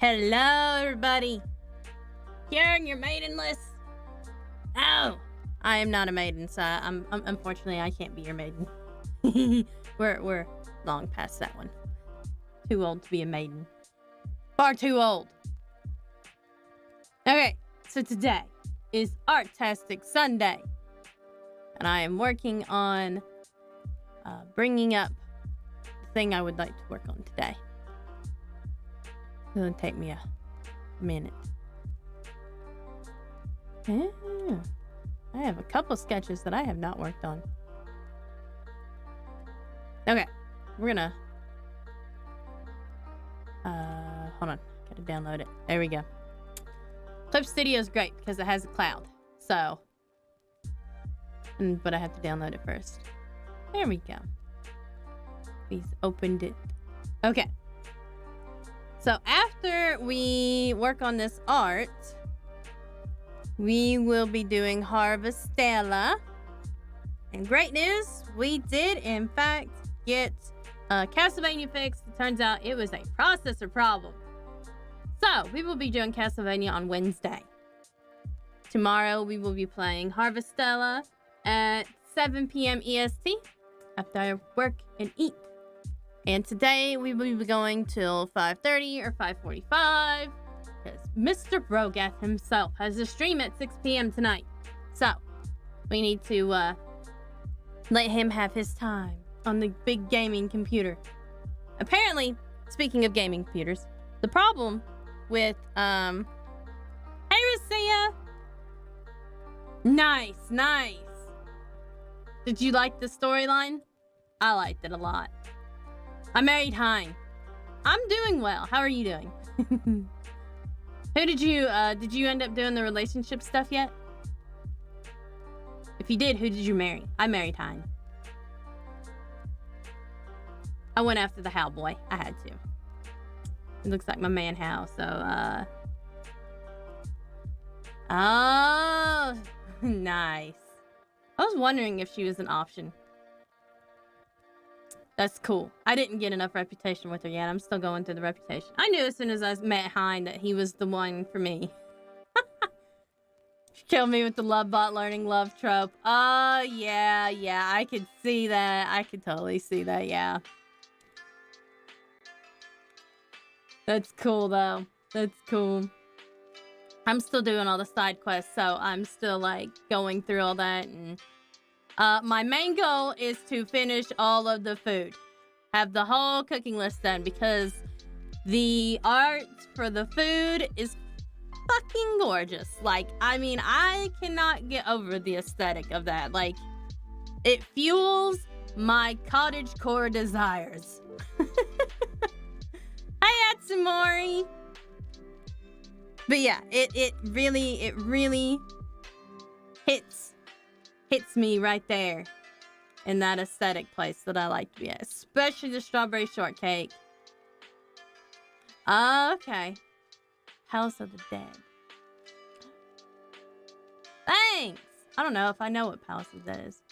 Hello, everybody. Karen, you're maidenless. Oh, I am not a maiden, so unfortunately I can't be your maiden. we're long past that one. Too old to be a maiden. Far too old. Okay, so today is Artastic Sunday, and I am working on bringing up the thing I would like to work on today. It's gonna take me a minute. Yeah, I have a couple sketches that I have not worked on. Okay, we're gonna hold on, gotta download it. There we go. Clip Studio is great because it has a cloud. So, but I have to download it first. There we go. Please opened it. Okay. So after we work on this art, we will be doing Harvestella. And great news, we did in fact get Castlevania fixed. It turns out it was a processor problem. So we will be doing Castlevania on Wednesday. Tomorrow we will be playing Harvestella at 7 p.m. EST after I work and eat. And today we will be going till 5:30 or 5:45 because Mr. Brogath himself has a stream at 6 p.m. tonight. So we need to let him have his time on the big gaming computer. Apparently, speaking of gaming computers, the problem with hey Lucia! Nice. Did you like the storyline? I liked it a lot. I married Hein. I'm doing well. How are you doing? Who did you end up doing the relationship stuff yet? If you did, who did you marry? I married Hein. I went after the How boy. I had to. It looks like my man How, so oh, nice. I was wondering if she was an option. That's cool. I didn't get enough reputation with her yet. I'm still going through the reputation. I knew as soon as I met Hein that he was the one for me. She killed me with the love bot learning love trope. Oh, yeah. I could see that. I could totally see that, yeah. That's cool, though. That's cool. I'm still doing all the side quests, so I'm still, like, going through all that, and my main goal is to finish all of the food. Have the whole cooking list done because the art for the food is fucking gorgeous. Like, I mean, I cannot get over the aesthetic of that. Like, it fuels my cottagecore desires. Hi, Atsumori! But yeah, it really hits me right there in that aesthetic place that I like to be at, especially the strawberry shortcake. Okay. House of the Dead. Thanks! I don't know if I know what Palace of the Dead is.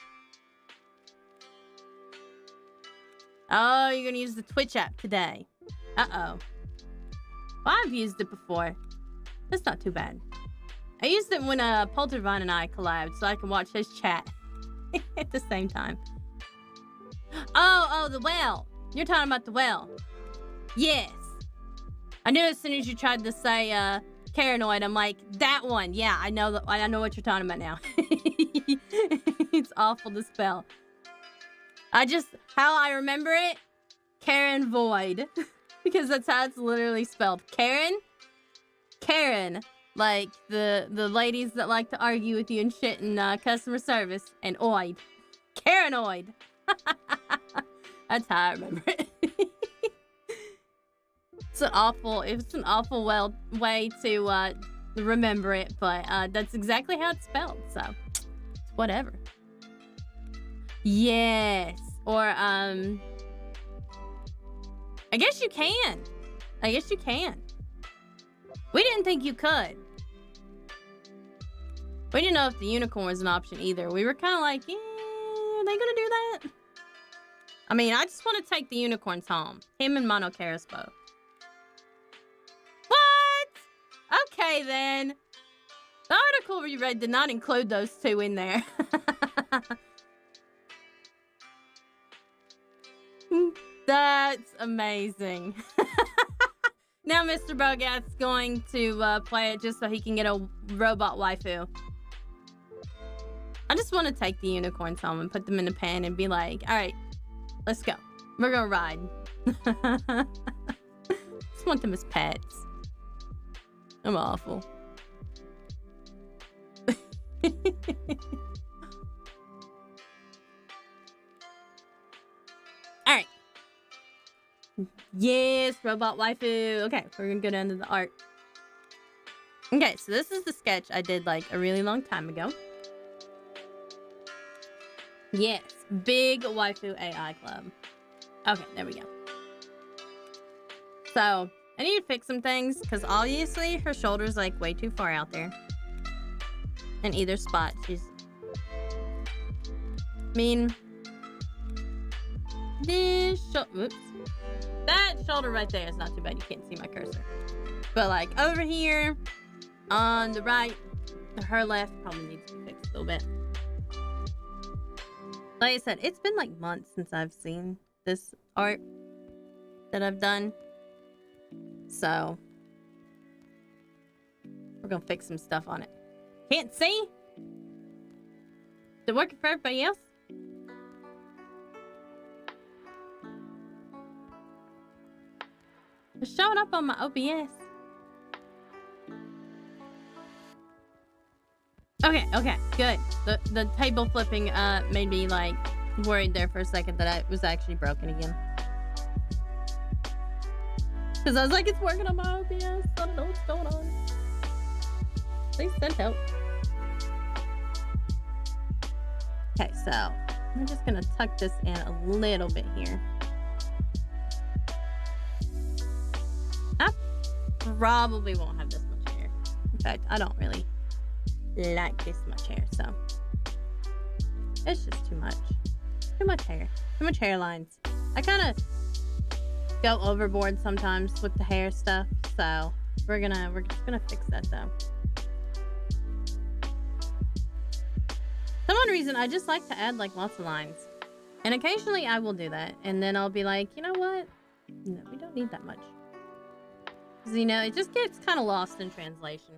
Oh, you're gonna use the Twitch app today. Uh-oh. Well, I've used it before. That's not too bad. I used it when Poltervine and I collabed so I could watch his chat at the same time. Oh, the well. You're talking about the well. Yes. I knew as soon as you tried to say Paranoid, I'm like, that one. Yeah, I know what you're talking about now. It's awful to spell. How I remember it, Karen Void. Because that's how it's literally spelled. Karen. Like the ladies that like to argue with you and shit in customer service. And oid. Karenoid. That's how I remember it. It's an awful way to remember it, but that's exactly how it's spelled, so whatever. Yes. Or I guess you can. We didn't think you could. We didn't know if the unicorn was an option either. We were kind of like, yeah, are they gonna do that? I mean, I just want to take the unicorns home. Him and Mono Caris both. What? Okay, then. The article we read did not include those two in there. That's amazing. Now Mr. Bogat's going to play it just so he can get a robot waifu. I just want to take the unicorns home and put them in a pen and be like, alright, let's go. We're gonna ride. Just want them as pets. I'm awful. Alright. Yes, robot waifu. Okay, we're gonna go down to the art. Okay, so this is the sketch I did like a really long time ago. Yes, big waifu AI club. Okay, there we go. So, I need to fix some things because obviously her shoulder's like way too far out there. In either spot, she's... I mean... This whoops. That shoulder right there is not too bad. You can't see my cursor. But like over here, on the right, to her left, probably needs to be fixed a little bit. Like I said, it's been like months since I've seen this art that I've done. So, we're gonna fix some stuff on it. Can't see? Is it working for everybody else? It's showing up on my OBS. Okay, good. The table flipping made me like worried there for a second that it was actually broken again. Cause I was like, it's working on my OBS. I don't know what's going on. Please send help. Okay, so I'm just gonna tuck this in a little bit here. I probably won't have this much hair. In fact, I don't really like this much hair, so it's just too much. Too much hair. Too much hairlines. I kind of go overboard sometimes with the hair stuff, so we're just gonna fix that though. For some reason, I just like to add like lots of lines, and occasionally I will do that, and then I'll be like, you know what? No, we don't need that much. Because, you know, it just gets kind of lost in translation.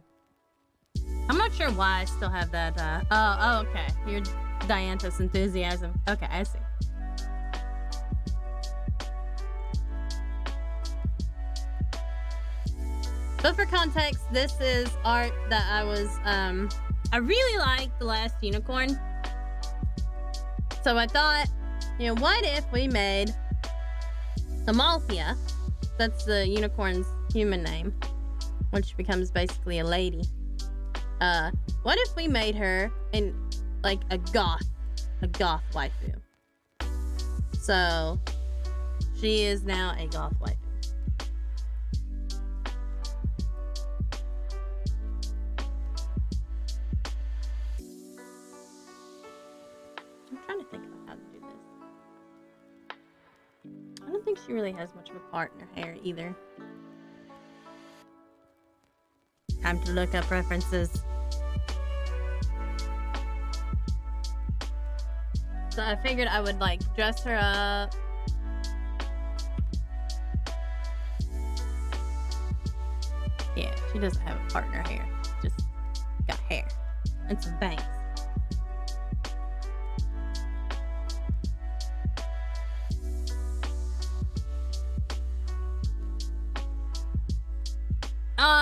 I'm not sure why I still have that, oh, okay. Your Dianthus enthusiasm. Okay, I see. But for context, this is art that I was, I really liked the last unicorn. So I thought, you know, what if we made Amalthea, that's the unicorn's human name, which becomes basically a lady. What if we made her in like a goth waifu? So she is now a goth waifu. I'm trying to think about how to do this. I don't think she really has much of a part in her hair either. Time to look up references. So I figured I would like dress her up. Yeah, she doesn't have a part in her hair. Just got hair and some bangs.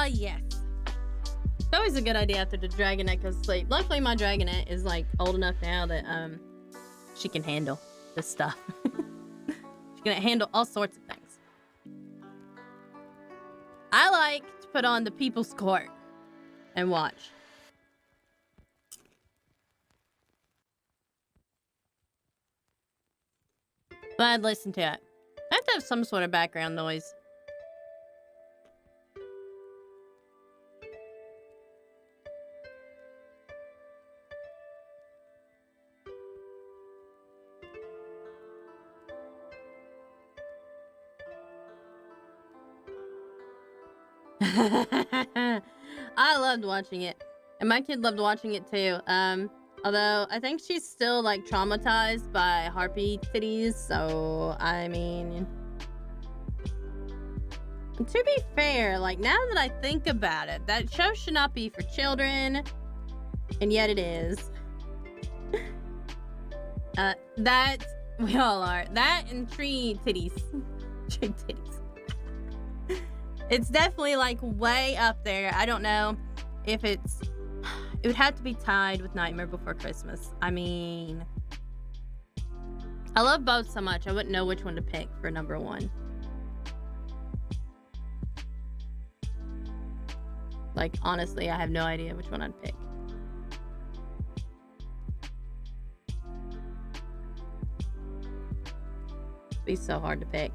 Yes. It's always a good idea after the dragonette goes to sleep. Luckily, my dragonette is like old enough now that she can handle this stuff. She can handle all sorts of things. I like to put on the People's Court and watch. But I'd listen to it. I have to have some sort of background noise. I loved watching it. And my kid loved watching it too. Although I think she's still like traumatized by harpy titties, so I mean, to be fair, like now that I think about it, that show should not be for children, and yet it is. That we all are. That and tree titties. Tree titties. It's definitely like way up there. I don't know if it would have to be tied with Nightmare Before Christmas. I mean, I love both so much, I wouldn't know which one to pick for number one. Like, honestly, I have no idea which one I'd pick. It'd be so hard to pick.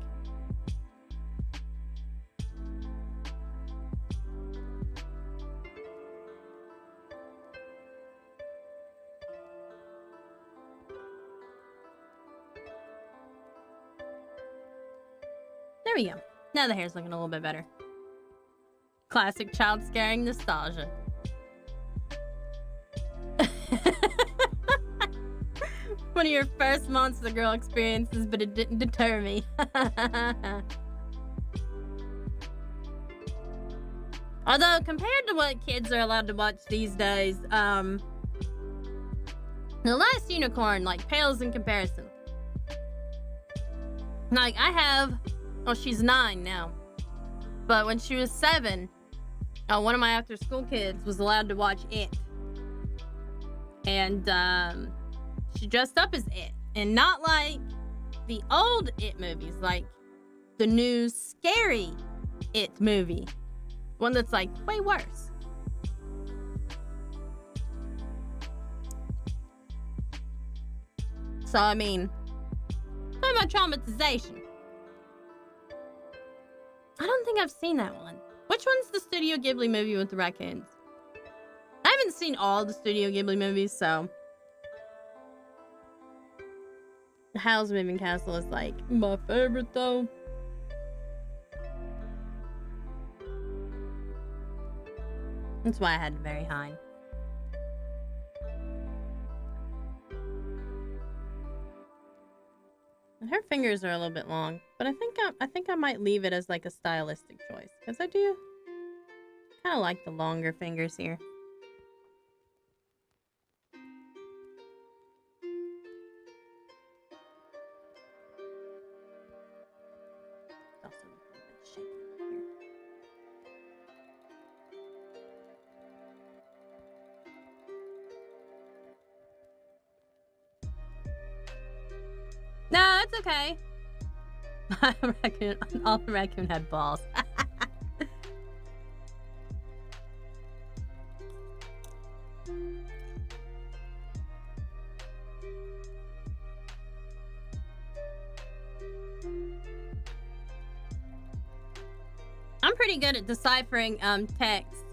There we go. Now the hair's looking a little bit better. Classic child scaring nostalgia. One of your first Monster Girl experiences, but it didn't deter me. Although, compared to what kids are allowed to watch these days, The Last Unicorn, like, pales in comparison. Like, I have... Oh, she's 9 now. But when she was 7, one of my after-school kids was allowed to watch It. And, she dressed up as It. And not like the old It movies, like the new scary It movie. One that's, like, way worse. So, I mean, talking about traumatization. I don't think I've seen that one. Which one's the Studio Ghibli movie with the raccoons? I haven't seen all the Studio Ghibli movies, so... Howl's Moving Castle is, like, my favorite, though. That's why I had it very high. And her fingers are a little bit long, but I think I might leave it as like a stylistic choice, because I do kind of like the longer fingers here. Also a little bit shaky here. No, it's okay. All the raccoon had balls. I'm pretty good at deciphering text.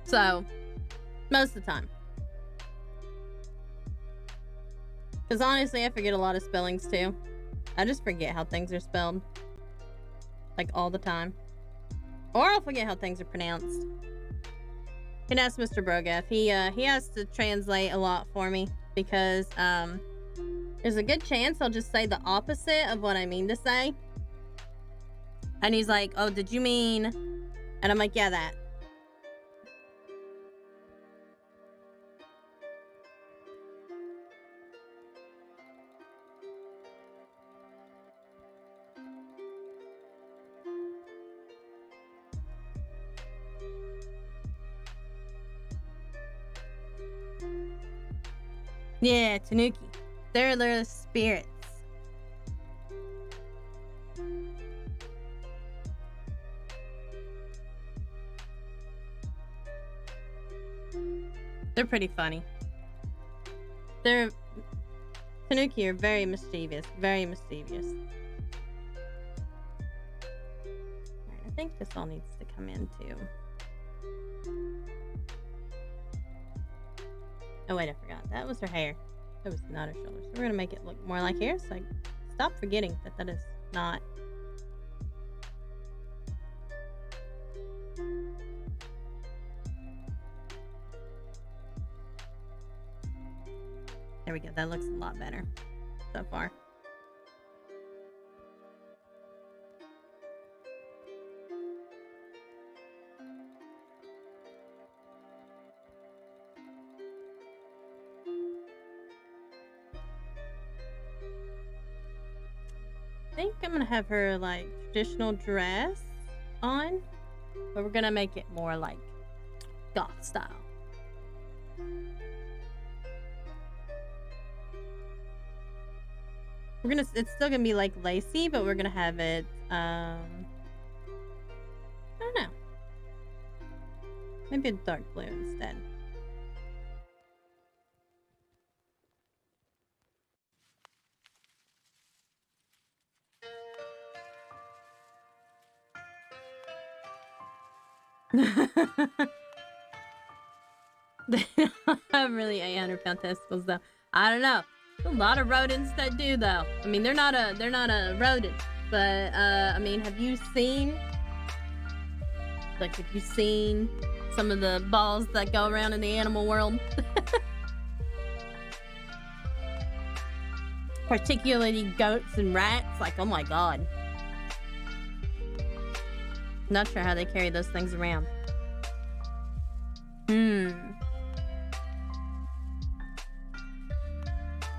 So, most of the time. Because honestly, I forget a lot of spellings too. I just forget how things are spelled. Like all the time. Or I'll forget how things are pronounced. You can ask Mr. Brogath. He has to translate a lot for me. Because there's a good chance I'll just say the opposite of what I mean to say. And he's like, oh, did you mean... And I'm like, yeah, that. Yeah, Tanuki. They're the spirits. They're pretty funny. Tanuki are very mischievous. Very mischievous. Alright, I think this all needs to come in too. Oh wait, I forgot. That was her hair. That was not her shoulders. So we're gonna make it look more like hair, so I stop forgetting that that is not. There we go. That looks a lot better so far. I think I'm gonna have her like traditional dress on, but we're gonna make it more like goth style. It's still gonna be like lacy, but we're gonna have it, I don't know. Maybe a dark blue instead. I'm really 800-pound testicles though. I don't know. There's a lot of rodents that do though. I mean, they're not a rodent, but I mean, have you seen some of the balls that go around in the animal world? Particularly goats and rats. Like, oh my god. Not sure how they carry those things around. I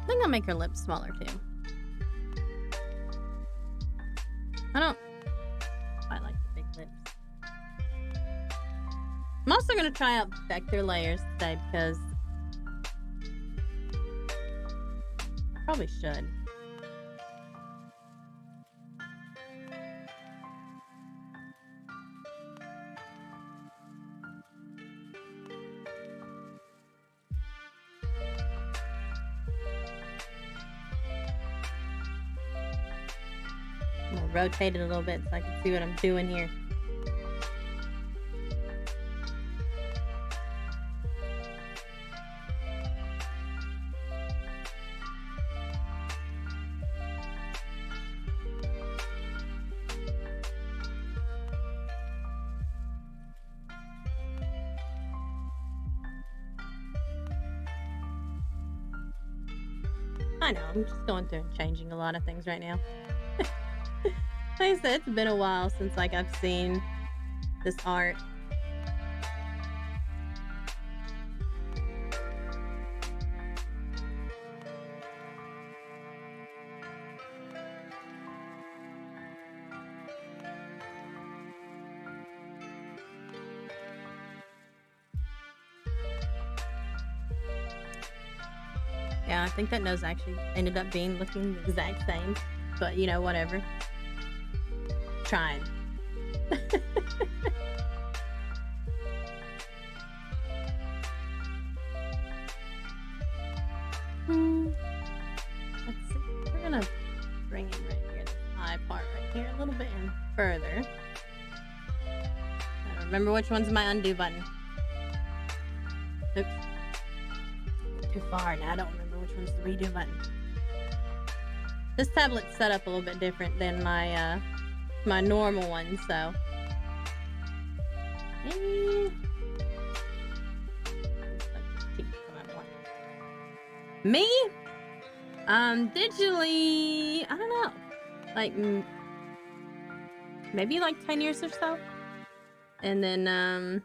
think I'll make her lips smaller too. I like the big lips. I'm also gonna try out vector layers today because I probably should. Rotate it a little bit so I can see what I'm doing here. I know, I'm just going through and changing a lot of things right now. Like I said, it's been a while since like I've seen this art. Yeah, I think that nose actually ended up looking the exact same, but you know, whatever. Trying. Let's see. We're gonna bring in right here, this eye part right here, a little bit in further. I don't remember which one's my undo button. Oops. Too far now. I don't remember which one's the redo button. This tablet's set up a little bit different than my normal one, so me digitally, I don't know, like maybe like 10 years or so, and then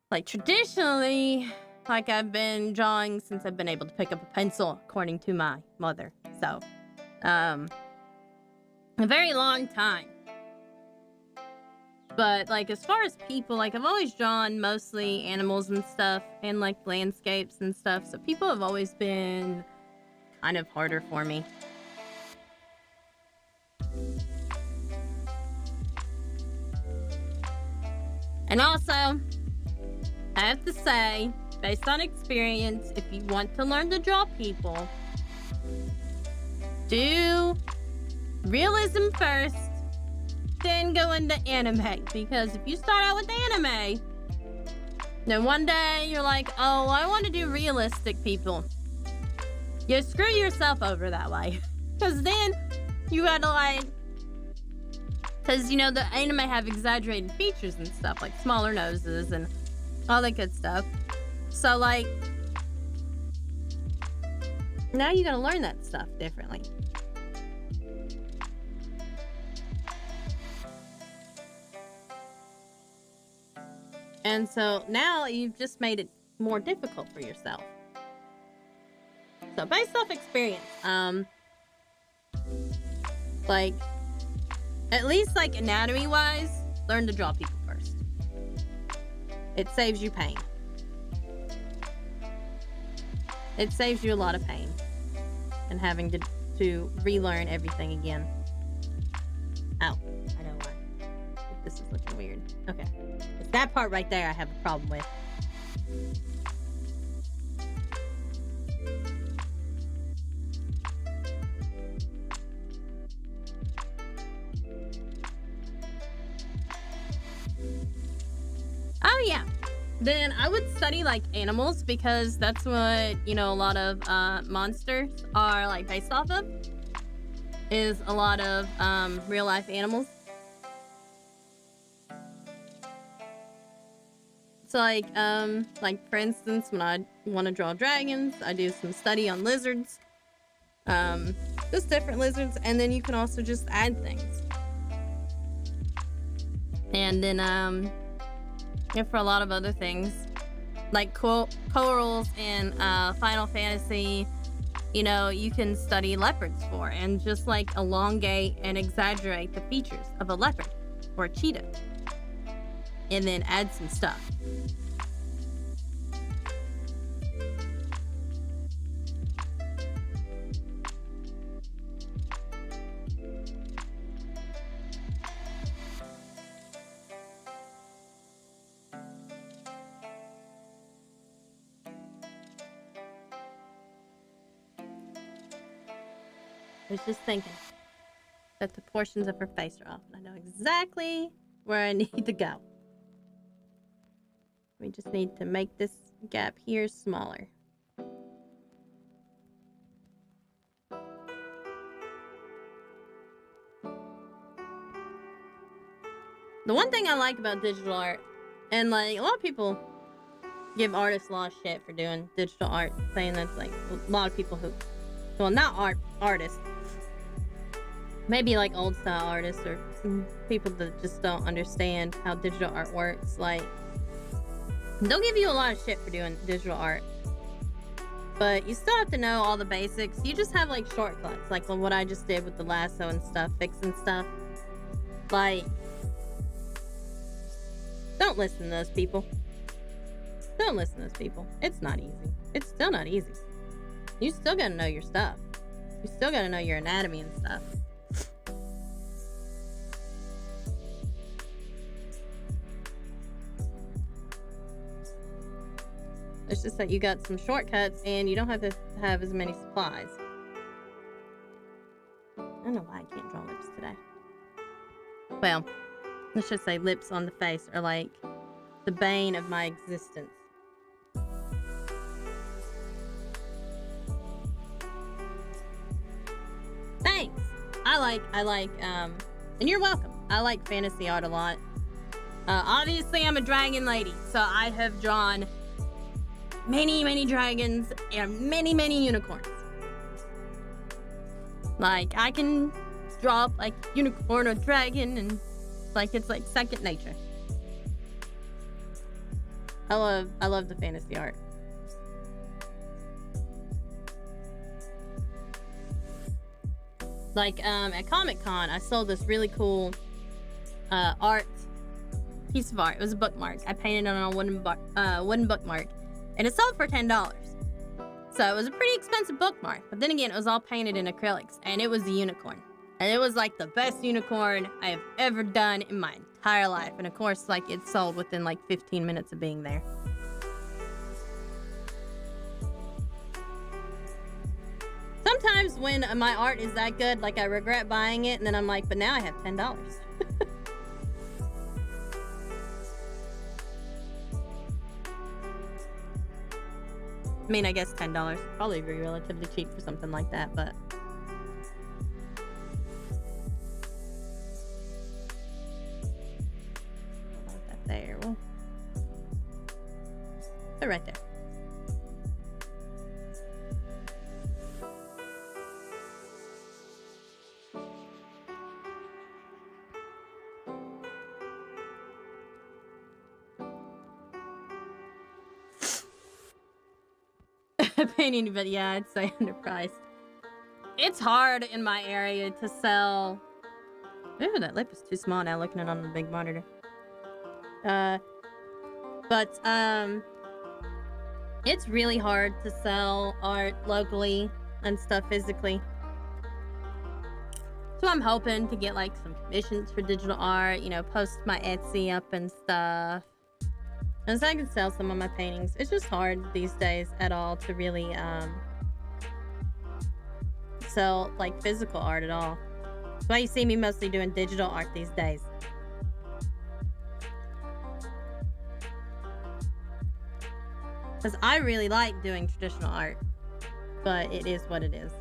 like traditionally, like I've been drawing since I've been able to pick up a pencil, according to my mother. So a very long time. But like as far as people, like I've always drawn mostly animals and stuff, and like landscapes and stuff, so people have always been kind of harder for me. And also, I have to say, based on experience, if you want to learn to draw people, do realism first, then go into anime. Because if you start out with anime, then one day you're like, oh, I want to do realistic people. You screw yourself over that way. Because then you gotta like, because you know the anime have exaggerated features and stuff, like smaller noses and all that good stuff. So like, Now you gotta learn that stuff differently. And so now you've just made it more difficult for yourself. So based off experience, like, at least like anatomy wise, learn to draw people first. It saves you pain. It saves you a lot of pain and having to relearn everything again. Ow, I know why. This is looking weird. Okay, it's that part right there I have a problem with. Oh yeah, then I would study like animals, because that's what, you know, a lot of monsters are like based off of, is a lot of real life animals. So like for instance, when I want to draw dragons, I do some study on lizards, just different lizards, and then you can also just add things. And then and for a lot of other things, like corals in Final Fantasy, you know, you can study leopards for, and just like elongate and exaggerate the features of a leopard or a cheetah, and then add some stuff. I was just thinking that the portions of her face are off, and I know exactly where I need to go. We just need to make this gap here smaller. The one thing I like about digital art, and like a lot of people give artists a lot of shit for doing digital art, saying that's like a lot of people who, well, not artists, maybe like old style artists or some people that just don't understand how digital art works. Like, they'll give you a lot of shit for doing digital art, but you still have to know all the basics. You just have like shortcuts, like what I just did with the lasso and stuff, fixing stuff. Like, don't listen to those people. Don't listen to those people. It's not easy. It's still not easy. You still gotta know your stuff. You still gotta know your anatomy and stuff. It's just that you got some shortcuts and you don't have to have as many supplies. I don't know why I can't draw lips today. Well, let's just say lips on the face are like the bane of my existence. Thanks! I like, and you're welcome. I like fantasy art a lot. Obviously I'm a dragon lady, so I have drawn many dragons and many unicorns. Like, I can draw up like unicorn or dragon, and like it's like second nature. I love the fantasy art. Like at Comic-Con, I sold this really cool piece of art. It was a bookmark. I painted it on a wooden bookmark, and it sold for $10. So it was a pretty expensive bookmark, but then again, it was all painted in acrylics, and it was a unicorn. And it was like the best unicorn I have ever done in my entire life. And of course, like, it sold within like 15 minutes of being there. Sometimes when my art is that good, like, I regret buying it, and then I'm like, but now I have $10. I mean, I guess $10 would probably be relatively cheap for something like that, but... I'll put that there. Well, put it right there. painting, but yeah, I'd say underpriced. It's hard in my area to sell. Ooh, that lip is too small now, looking at it on the big monitor. But it's really hard to sell art locally and stuff physically. So I'm hoping to get like some commissions for digital art, you know, post my Etsy up and stuff. And so I can sell some of my paintings. It's just hard these days at all to really sell like physical art at all. That's why you see me mostly doing digital art these days. Because I really like doing traditional art, but it is what it is.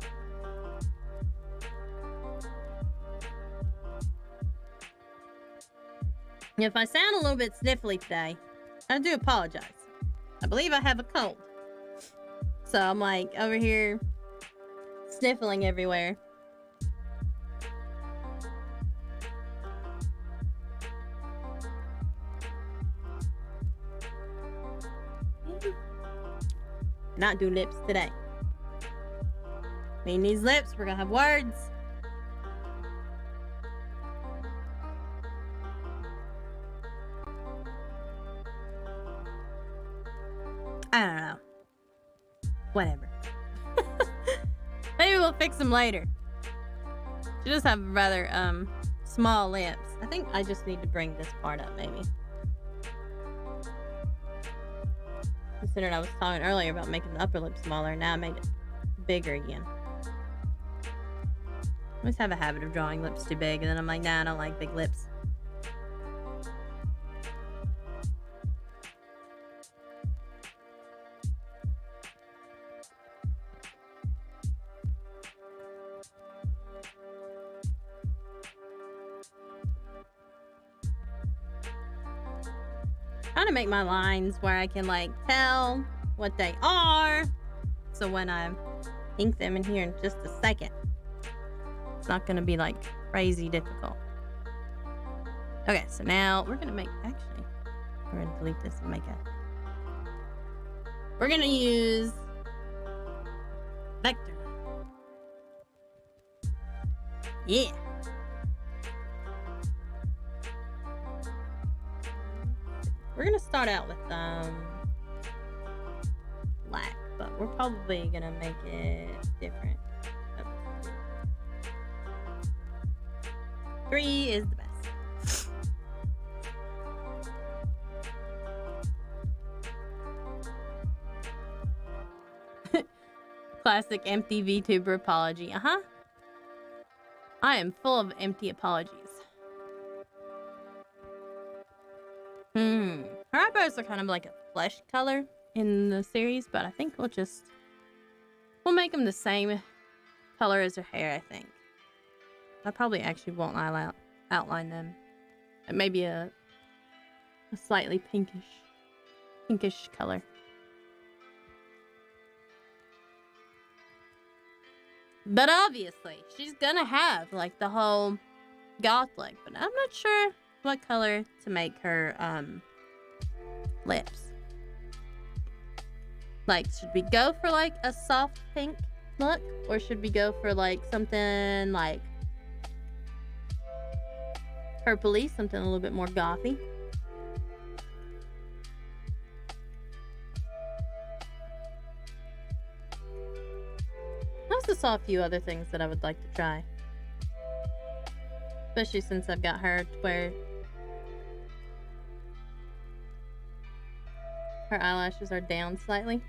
If I sound a little bit sniffly today, I do apologize. I believe I have a cold. So I'm like over here sniffling everywhere. Not do lips today. Clean these lips, we're gonna have words. I don't know. Whatever. Maybe we'll fix them later. She does have rather small lips. I think I just need to bring this part up maybe. Considering I was talking earlier about making the upper lip smaller, now I made it bigger again. I always have a habit of drawing lips too big, and then I'm like, nah, I don't like big lips. Trying to make my lines where I can like tell what they are, so when I ink them in here in just a second, it's not gonna be like crazy difficult. Okay, so now we're gonna make, actually, we're gonna delete this and make it. We're gonna use vector. Yeah. We're gonna start out with black, but we're probably gonna make it different. 3 is the best. Classic empty VTuber apology. I am full of empty apologies. Her eyebrows are kind of like a flesh color in the series, but I think we'll make them the same color as her hair, I think. I probably actually won't outline them. Maybe a slightly pinkish color. But obviously, she's gonna have like the whole goth look, but I'm not sure what color to make her lips. Like, should we go for like a soft pink look, or should we go for like something like purpley, something a little bit more gothy? I also saw a few other things that I would like to try, especially since I've got her to where her eyelashes are down slightly.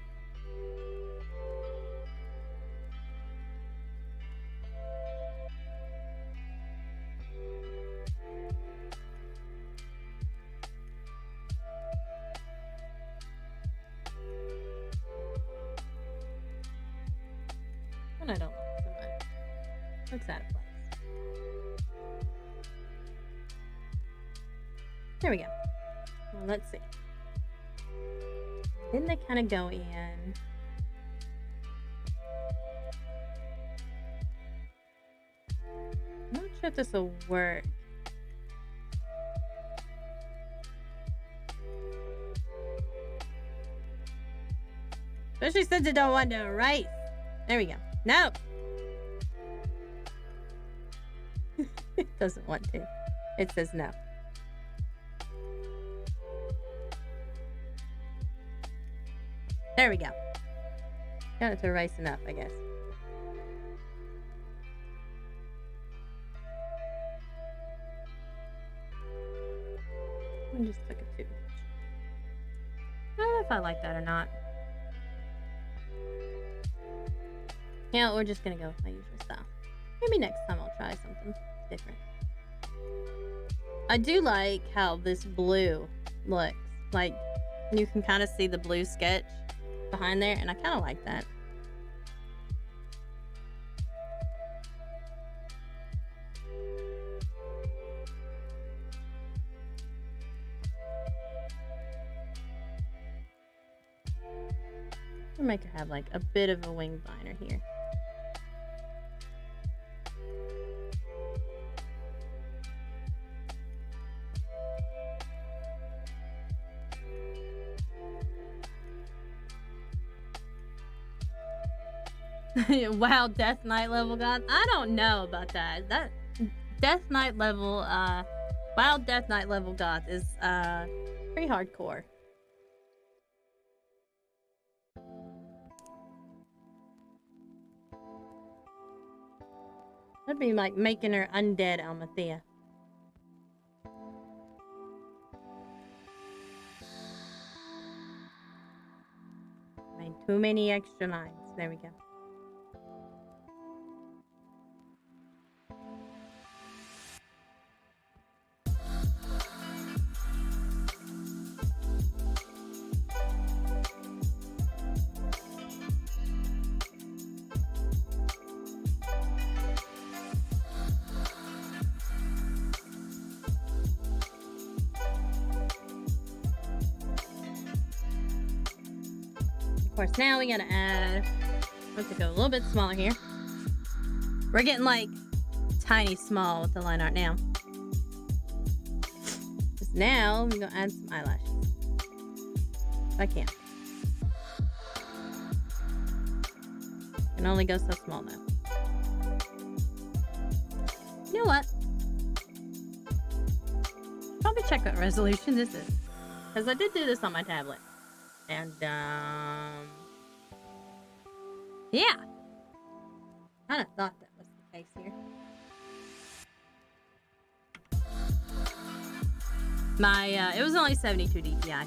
And I don't like so much. Looks out of place. There we go. Well, let's see. Didn't they kind of go in? I'm not sure if this will work. Especially since I don't want to erase. There we go. No. It doesn't want to. It says no. There we go. Got it to erase enough, I guess. I just took it too much. I don't know if I like that or not. Yeah, we're just gonna go with my usual style. Maybe next time I'll try something different. I do like how this blue looks. Like, you can kind of see the blue sketch behind there, and I kind of like that. I'll make her have like a bit of a wing liner here. Wow, Death Knight level god. I don't know about that. That Death Knight level, WoW Death Knight level gods is pretty hardcore. That'd be like making her undead Almathea. Made too many extra lines. There we go. Of course, now we gotta add. Let's go a little bit smaller here. We're getting like tiny small with the line art now. Just now we're gonna add some eyelashes. If I can. Can only go so small though. You know what? Probably check what resolution this is. Because I did do this on my tablet. And, yeah. Kind of thought that was the case here. It was only 72 DPI.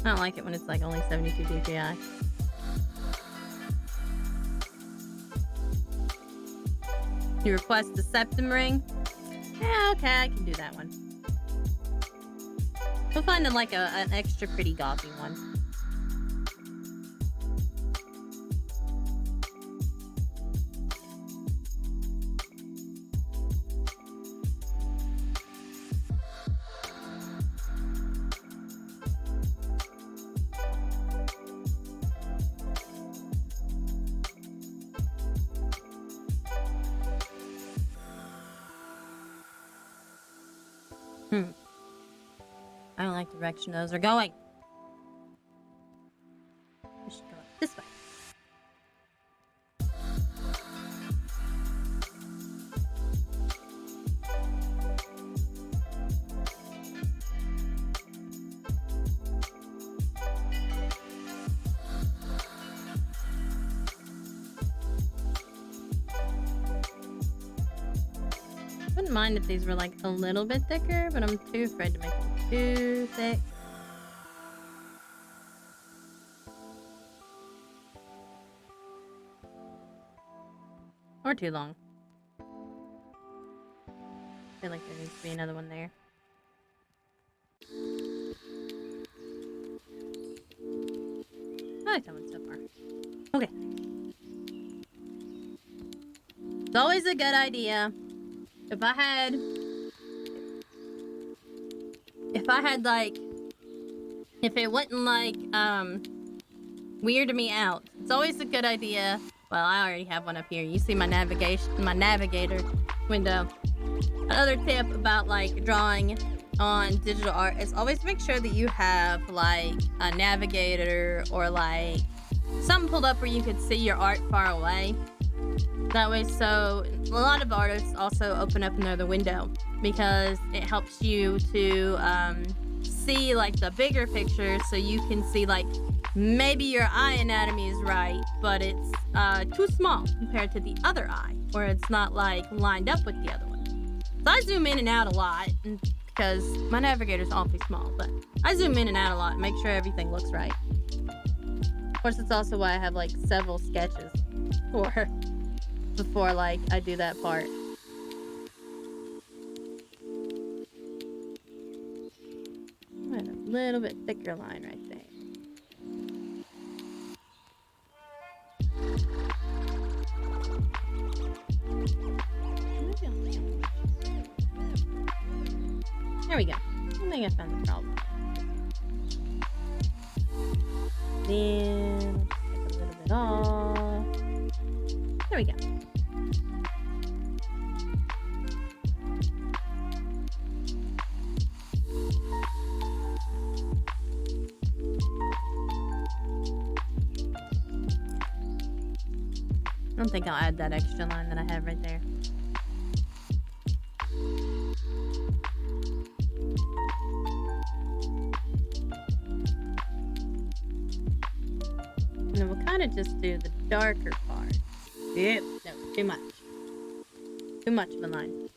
I don't like it when it's like only 72 DPI. You request the septum ring? Yeah, okay, I can do that one. We'll find like an extra pretty gothy one. I don't like the direction those are going. We should go this way. Wouldn't mind if these were like a little bit thicker, but I'm too afraid to make them too thick. Or too long. I feel like there needs to be another one there. I like that one so far. Okay. It's always a good idea. If I had like, if it wouldn't like, weird me out, it's always a good idea. Well, I already have one up here. You see my navigator window. Another tip about like drawing on digital art is always make sure that you have like a navigator or like something pulled up where you could see your art far away. That way, so a lot of artists also open up another window because it helps you to see like the bigger picture, so you can see like maybe your eye anatomy is right, but it's too small compared to the other eye, or it's not like lined up with the other one. So I zoom in and out a lot because my navigator's awfully small, but I zoom in and out a lot and make sure everything looks right. Of course, it's also why I have like several sketches before like I do that part. And a little bit thicker line right there. There we go. I think I found the problem. Then take a little bit off. There we go. I don't think I'll add that extra line that I have right there. And then we'll kind of just do the darker part. Yep, no, too much. Too much of a line.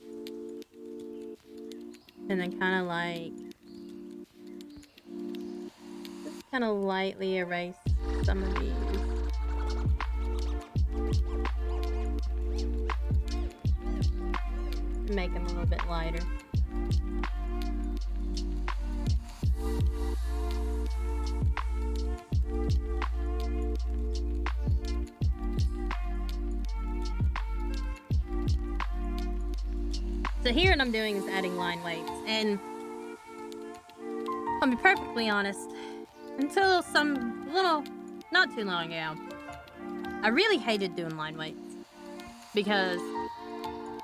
And then kind of like, just kind of lightly erase some of these. Make them a little bit lighter. So here what I'm doing is adding line weights, and I'll be perfectly honest, until not too long ago, I really hated doing line weights because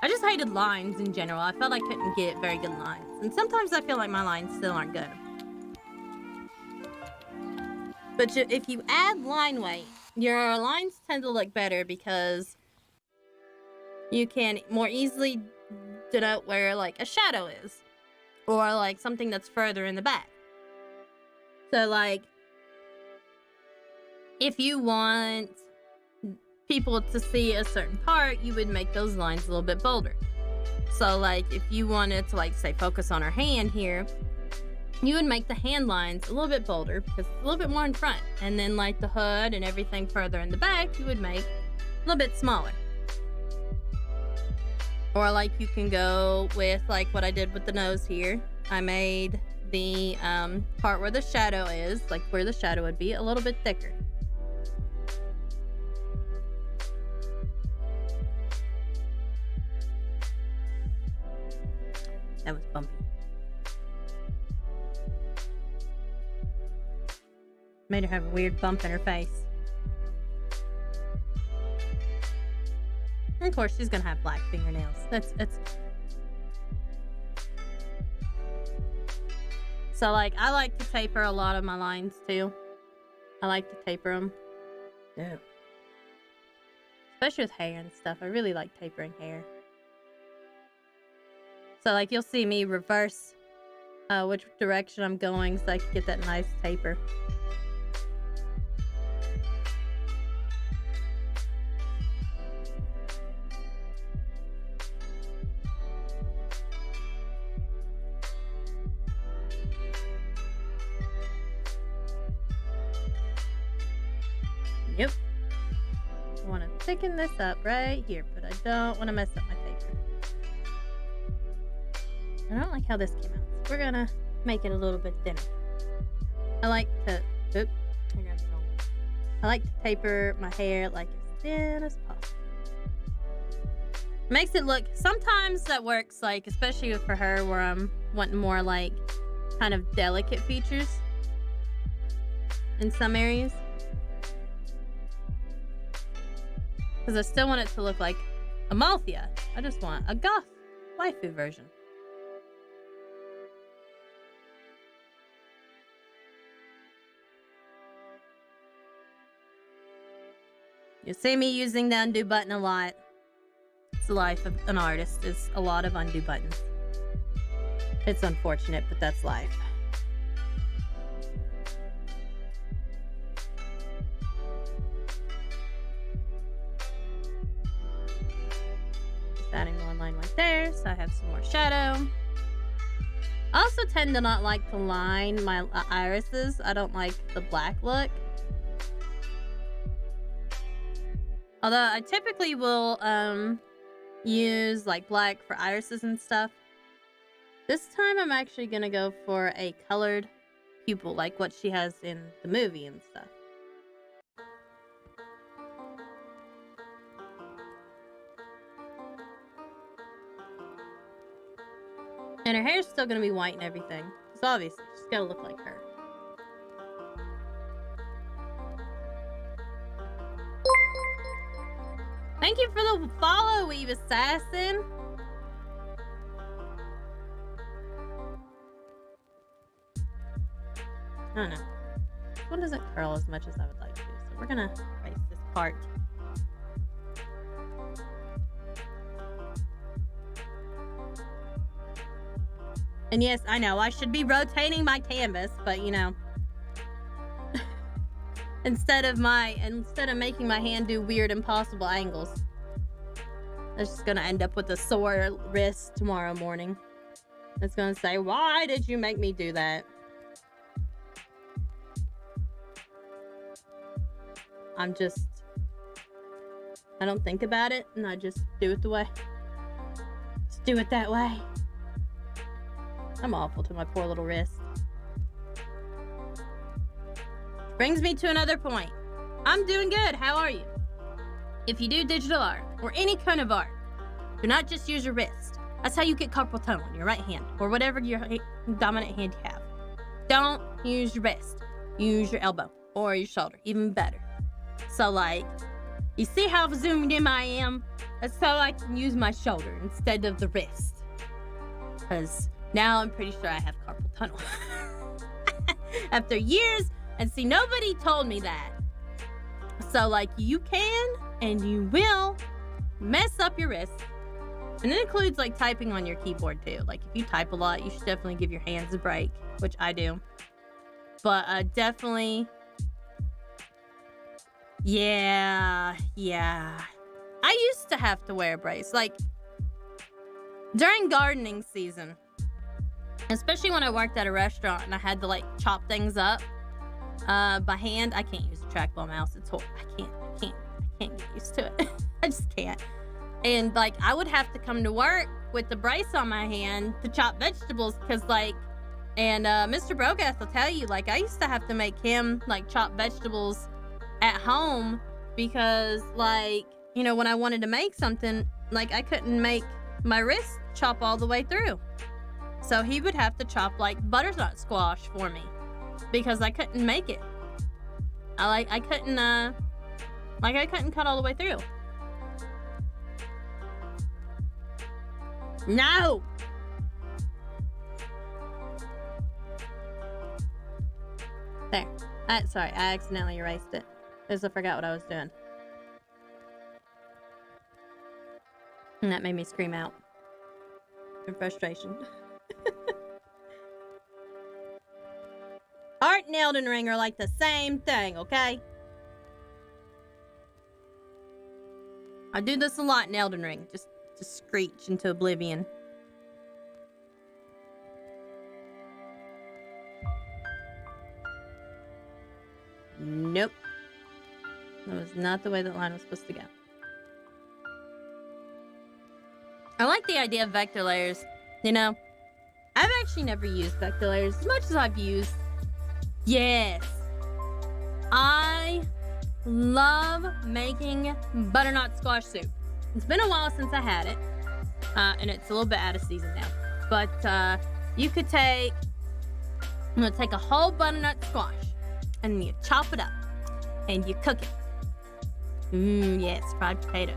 I just hated lines in general. I felt I couldn't get very good lines. And sometimes I feel like my lines still aren't good. But if you add line weight, your lines tend to look better because you can more easily denote where like a shadow is. Or like something that's further in the back. So like, if you want people to see a certain part, you would make those lines a little bit bolder. So like if you wanted to like say focus on her hand here, you would make the hand lines a little bit bolder because it's a little bit more in front, and then like the hood and everything further in the back you would make a little bit smaller. Or like you can go with like what I did with the nose here. I made the part where the shadow is, like where the shadow would be, a little bit thicker. That was bumpy. Made her have a weird bump in her face. And of course, she's gonna have black fingernails. That's So like, I like to taper a lot of my lines too. I like to taper them. Yeah. Especially with hair and stuff. I really like tapering hair. So like you'll see me reverse which direction I'm going so I can get that nice taper. Yep. I want to thicken this up right here, but I don't want to mess up my taper. I don't like how this came out, so we're gonna make it a little bit thinner. I like to, I grabbed the wrong one. I like to taper my hair like as thin as possible. Makes it look, sometimes that works, like especially for her where I'm wanting more like kind of delicate features in some areas. Because I still want it to look like Amalthea. I just want a goth waifu version. You see me using the undo button a lot. It's the life of an artist, is a lot of undo buttons. It's unfortunate, but that's life. Just adding one line right there, so I have some more shadow. I also tend to not like to line my irises. I don't like the black look. Although I typically will use like black for irises and stuff. This time I'm actually gonna go for a colored pupil, like what she has in the movie and stuff. And her hair's still gonna be white and everything. So obviously she's gotta look like her. Thank you for the follow, Weave Assassin. I don't know. This one doesn't curl as much as I would like to, so we're gonna erase this part. And yes, I know I should be rotating my canvas, but you know, instead of making my hand do weird impossible angles, I'm just gonna end up with a sore wrist tomorrow morning. It's gonna say, why did you make me do that? I don't think about it, and I just do it just do it that way. I'm awful to my poor little wrist. Brings me to another point. I'm doing good. How are you? If you do digital art or any kind of art, do not just use your wrist. That's how you get carpal tunnel in your right hand or whatever your dominant hand you have. Don't use your wrist. Use your elbow or your shoulder. Even better. So like, you see how zoomed in I am? That's so I can use my shoulder instead of the wrist. Because now I'm pretty sure I have carpal tunnel. After years, and see, nobody told me that. So like, you can and you will mess up your wrist. And it includes like typing on your keyboard too. Like if you type a lot, you should definitely give your hands a break, which I do. But definitely, yeah. I used to have to wear a brace. Like during gardening season, especially when I worked at a restaurant and I had to like chop things up by hand. I can't use a trackball mouse. It's horrible. I can't get used to it. I just can't. And like I would have to come to work with the brace on my hand to chop vegetables because like, and Mr. Brogath will tell you, like I used to have to make him like chop vegetables at home because like, you know, when I wanted to make something, like I couldn't make my wrist chop all the way through. So he would have to chop like butternut squash for me because I couldn't make it. I couldn't cut all the way through. No. There. Sorry, I accidentally erased it because I forgot what I was doing. And that made me scream out in frustration. Art and Elden Ring are like the same thing, okay? I do this a lot in Elden Ring. Just screech into oblivion. Nope. That was not the way that line was supposed to go. I like the idea of vector layers. You know, I've actually never used vector layers as much as I've used. Yes. I love making butternut squash soup. It's been a while since I had it. And it's a little bit out of season now. But you could take, I'm gonna take a whole butternut squash and you chop it up and you cook it. Yes, fried potatoes.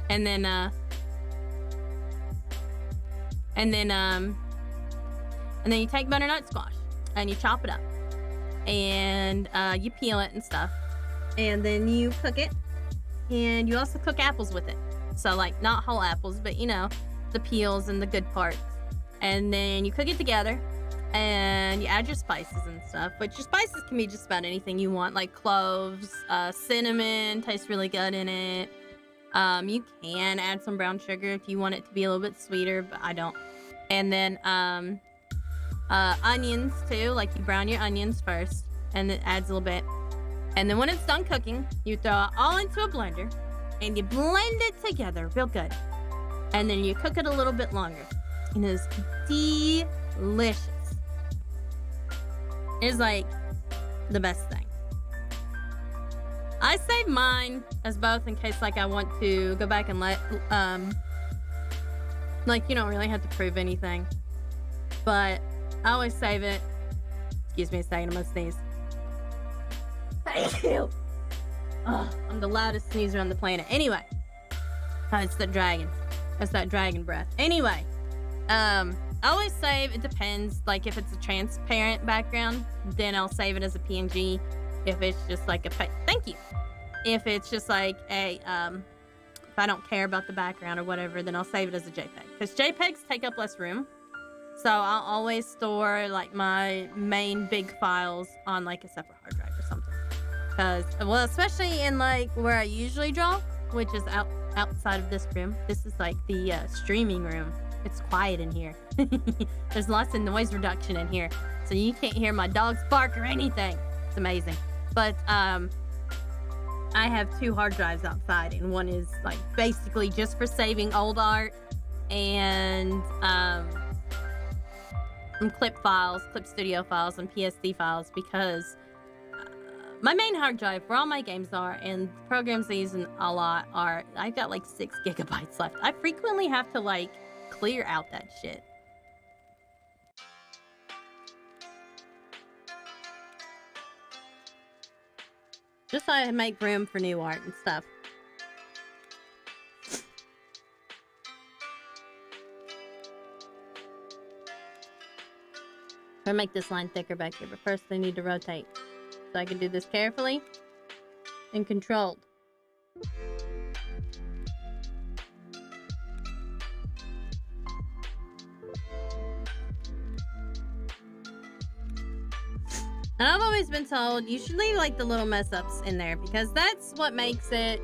And then you take butternut squash and you chop it up and you peel it and stuff, and then you cook it, and you also cook apples with it. So like not whole apples, but you know, the peels and the good parts. And then you cook it together, and you add your spices and stuff. But your spices can be just about anything you want, like cloves, cinnamon tastes really good in it. You can add some brown sugar if you want it to be a little bit sweeter, but I don't. And then onions too, like you brown your onions first, and it adds a little bit. And then when it's done cooking, you throw it all into a blender, and you blend it together real good. And then you cook it a little bit longer. And it is delicious. It's like the best thing. I save mine as both in case like I want to go back and let like you don't really have to prove anything. But I always save it. Excuse me a second, I'm gonna sneeze. Thank you. Oh, I'm the loudest sneezer on the planet. Anyway. Oh, it's the dragon. That's that dragon breath. Anyway. I always save, it depends. Like if it's a transparent background, then I'll save it as a PNG. If it's just like a thank you. If it's just like a if I don't care about the background or whatever, then I'll save it as a JPEG. Because JPEGs take up less room. So I'll always store like my main big files on like a separate hard drive or something. Because, well, especially in like where I usually draw, which is outside of this room. This is like the streaming room. It's quiet in here. There's lots of noise reduction in here. So you can't hear my dogs bark or anything. It's amazing. But I have 2 hard drives outside, and one is like basically just for saving old art and clip files, clip studio files, and PSD files, because my main hard drive where all my games are and the programs I use a lot are, I've got like 6 gigabytes left. I frequently have to like clear out that shit. Just so I make room for new art and stuff. I'll make this line thicker back here, but first I need to rotate. So I can do this carefully and controlled. And I've always been told you should leave like the little mess ups in there, because that's what makes it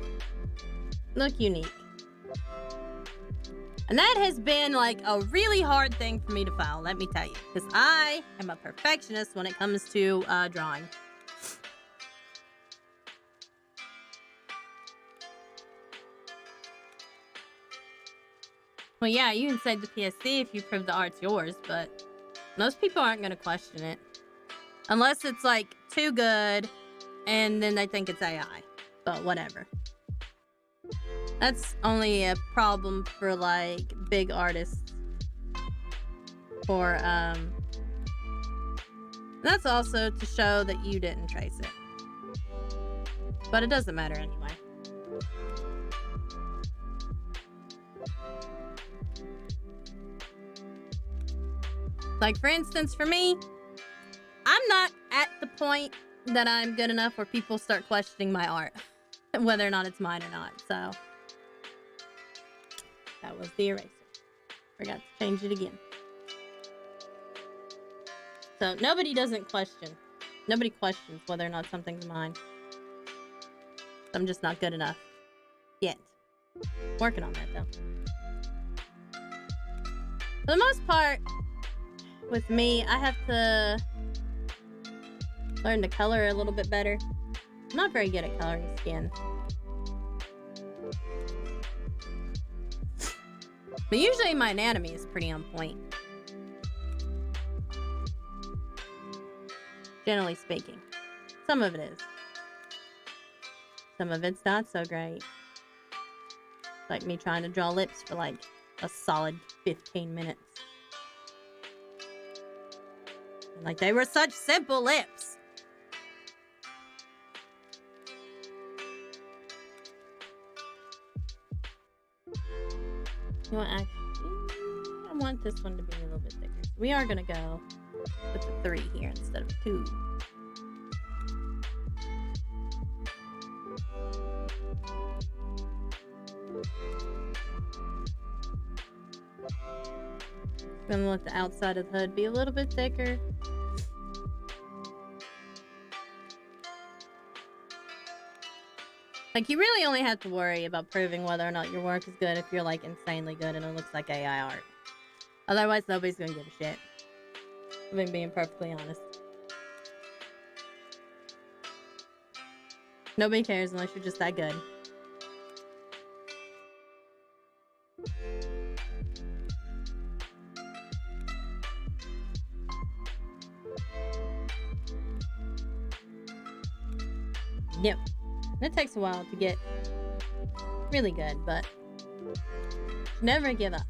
look unique. And that has been like a really hard thing for me to file, let me tell you. Because I am a perfectionist when it comes to drawing. Well, yeah, you can save the PSD if you prove the art's yours, but most people aren't going to question it. Unless it's like too good and then they think it's AI. But whatever. That's only a problem for like big artists. Or that's also to show that you didn't trace it. But it doesn't matter anyway. Like for instance, for me, I'm not at the point that I'm good enough where people start questioning my art, whether or not it's mine or not. So that was the eraser. Forgot to change it again. So nobody questions whether or not something's mine. I'm just not good enough yet. Working on that though. For the most part, with me, I have to learn to color a little bit better. I'm not very good at coloring skin. But usually my anatomy is pretty on point. Generally speaking. Some of it is. Some of it's not so great. Like me trying to draw lips for like a solid 15 minutes. And like they were such simple lips. You know what, actually, I want this one to be a little bit thicker. We are gonna go with the 3 here instead of 2. Gonna let the outside of the hood be a little bit thicker. Like, you really only have to worry about proving whether or not your work is good if you're, like, insanely good and it looks like AI art. Otherwise, nobody's gonna give a shit. I'm being perfectly honest. Nobody cares unless you're just that good. Yep. It takes a while to get really good, but never give up.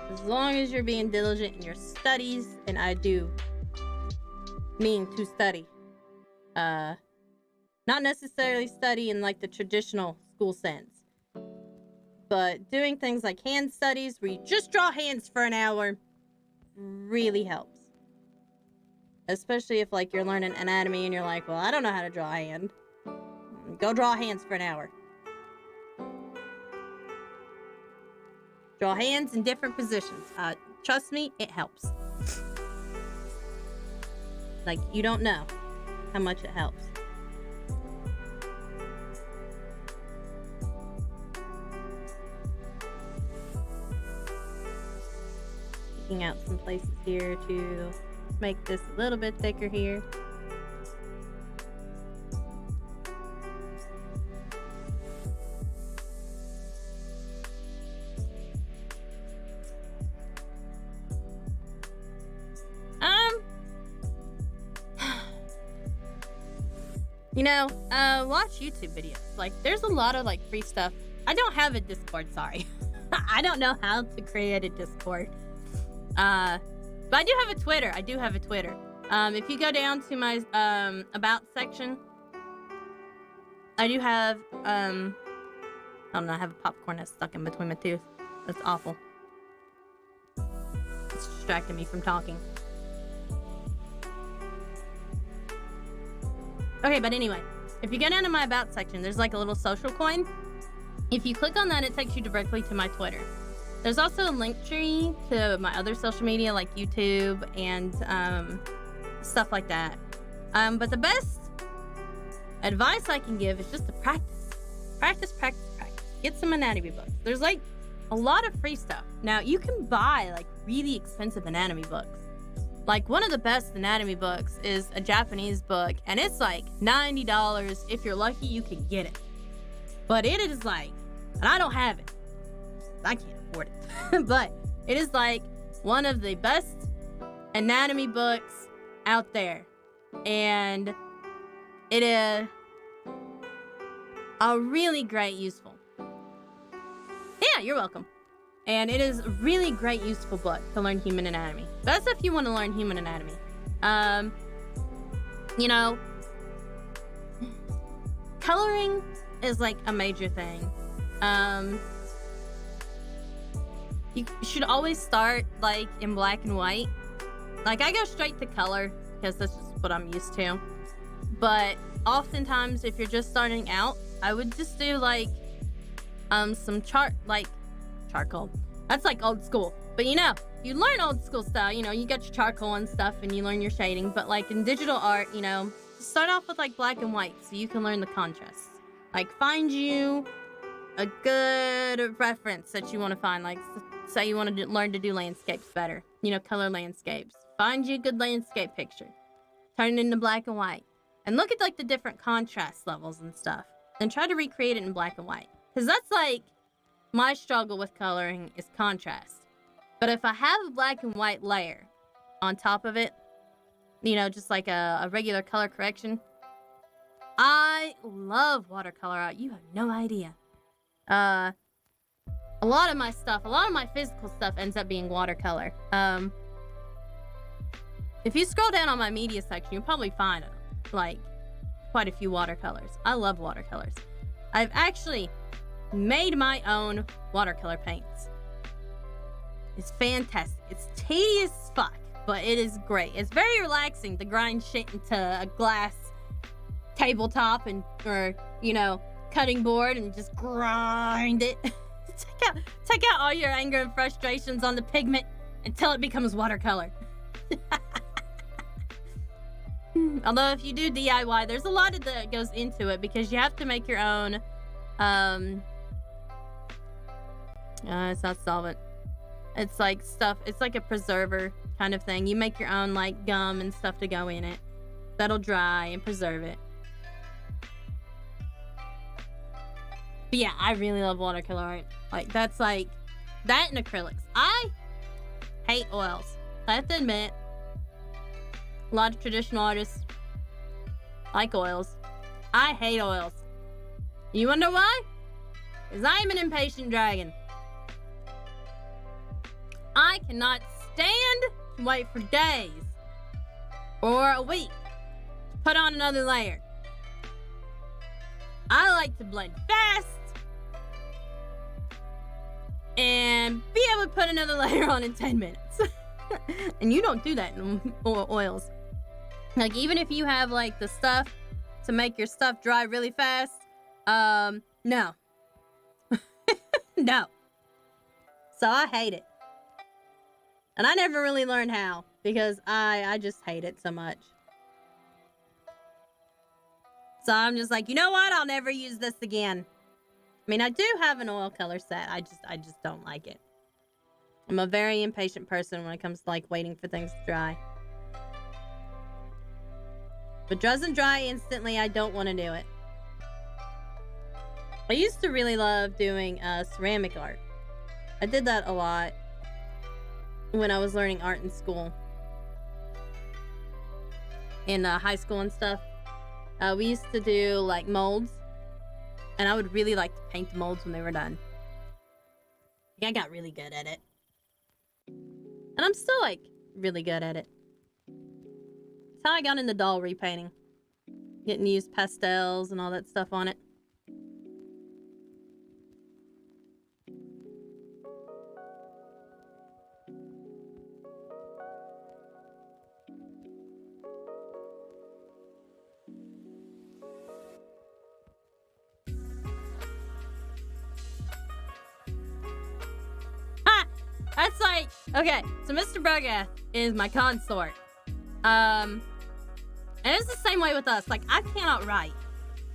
As long as you're being diligent in your studies, and I do mean to study. Not necessarily study in like the traditional school sense, but doing things like hand studies where you just draw hands for an hour really helps. Especially if like you're learning anatomy and you're like, well, I don't know how to draw a hand. Go draw hands for an hour. Draw hands in different positions. Trust me, it helps. Like, you don't know how much it helps. Picking out some places here to make this a little bit thicker here. You know, watch YouTube videos. Like, there's a lot of, like, free stuff. I don't have a Discord, sorry. I don't know how to create a Discord. But I do have a Twitter. If you go down to my, About section, I do have, I don't know, I have a popcorn that's stuck in between my teeth. That's awful. It's distracting me from talking. Okay, but anyway, if you go down to my About section, there's like a little social coin. If you click on that, it takes you directly to my Twitter. There's also a link tree to my other social media like YouTube and stuff like that. But the best advice I can give is just to practice. Practice. Get some anatomy books. There's like a lot of free stuff. Now, you can buy like really expensive anatomy books. Like, one of the best anatomy books is a Japanese book, and it's like $90. If you're lucky, you can get it. But it is like, and I don't have it. I can't afford it. But it is like one of the best anatomy books out there. And it is a really great, useful. Yeah, you're welcome. And it is a really great, useful book to learn human anatomy. That's if you want to learn human anatomy. You know, coloring is like a major thing. You should always start like in black and white. Like, I go straight to color because that's just what I'm used to. But oftentimes, if you're just starting out, I would just do like some charcoal. That's like old school. But you know, you learn old school style, you know, you got your charcoal and stuff and you learn your shading. But like in digital art, you know, start off with like black and white so you can learn the contrasts. Like, find you a good reference that you want to find. Like, say you want to learn to do landscapes better, you know, color landscapes. Find you a good landscape picture. Turn it into black and white. And look at like the different contrast levels and stuff. And try to recreate it in black and white. Because that's like my struggle with coloring is contrast. But if I have a black and white layer on top of it, you know, just like a regular color correction, I love watercolor art. You have no idea. A lot of my physical stuff ends up being watercolor. If you scroll down on my media section, you'll probably find like quite a few watercolors. I love watercolors. I've actually made my own watercolor paints. It's fantastic. It's tedious as fuck, but it is great. It's very relaxing to grind shit into a glass tabletop or you know, cutting board and just grind it. take out all your anger and frustrations on the pigment until it becomes watercolor. Although if you do DIY, there's a lot of that goes into it because you have to make your own, it's not solvent. It's like stuff, it's like a preserver kind of thing. You make your own like gum and stuff to go in it. That'll dry and preserve it. But yeah, I really love watercolor art. Like, that's like, that and acrylics. I hate oils. I have to admit, a lot of traditional artists like oils. I hate oils. You wanna know why? Because I am an impatient dragon. I cannot stand to wait for days or a week to put on another layer. I like to blend fast and be able to put another layer on in 10 minutes. And you don't do that in oils. Like, even if you have like the stuff to make your stuff dry really fast, no. No. So I hate it. And I never really learned how because I just hate it so much. So I'm just like, you know what? I'll never use this again. I mean, I do have an oil color set. I just don't like it. I'm a very impatient person when it comes to like waiting for things to dry. If it doesn't dry instantly, I don't want to do it. I used to really love doing ceramic art. I did that a lot when I was learning art in school. In high school and stuff. We used to do like molds. And I would really like to paint the molds when they were done. I got really good at it. And I'm still like really good at it. That's how I got into doll repainting. Getting to use pastels and all that stuff on it. That's like, okay, so Mr. Burger is my consort. And it's the same way with us. Like, I cannot write,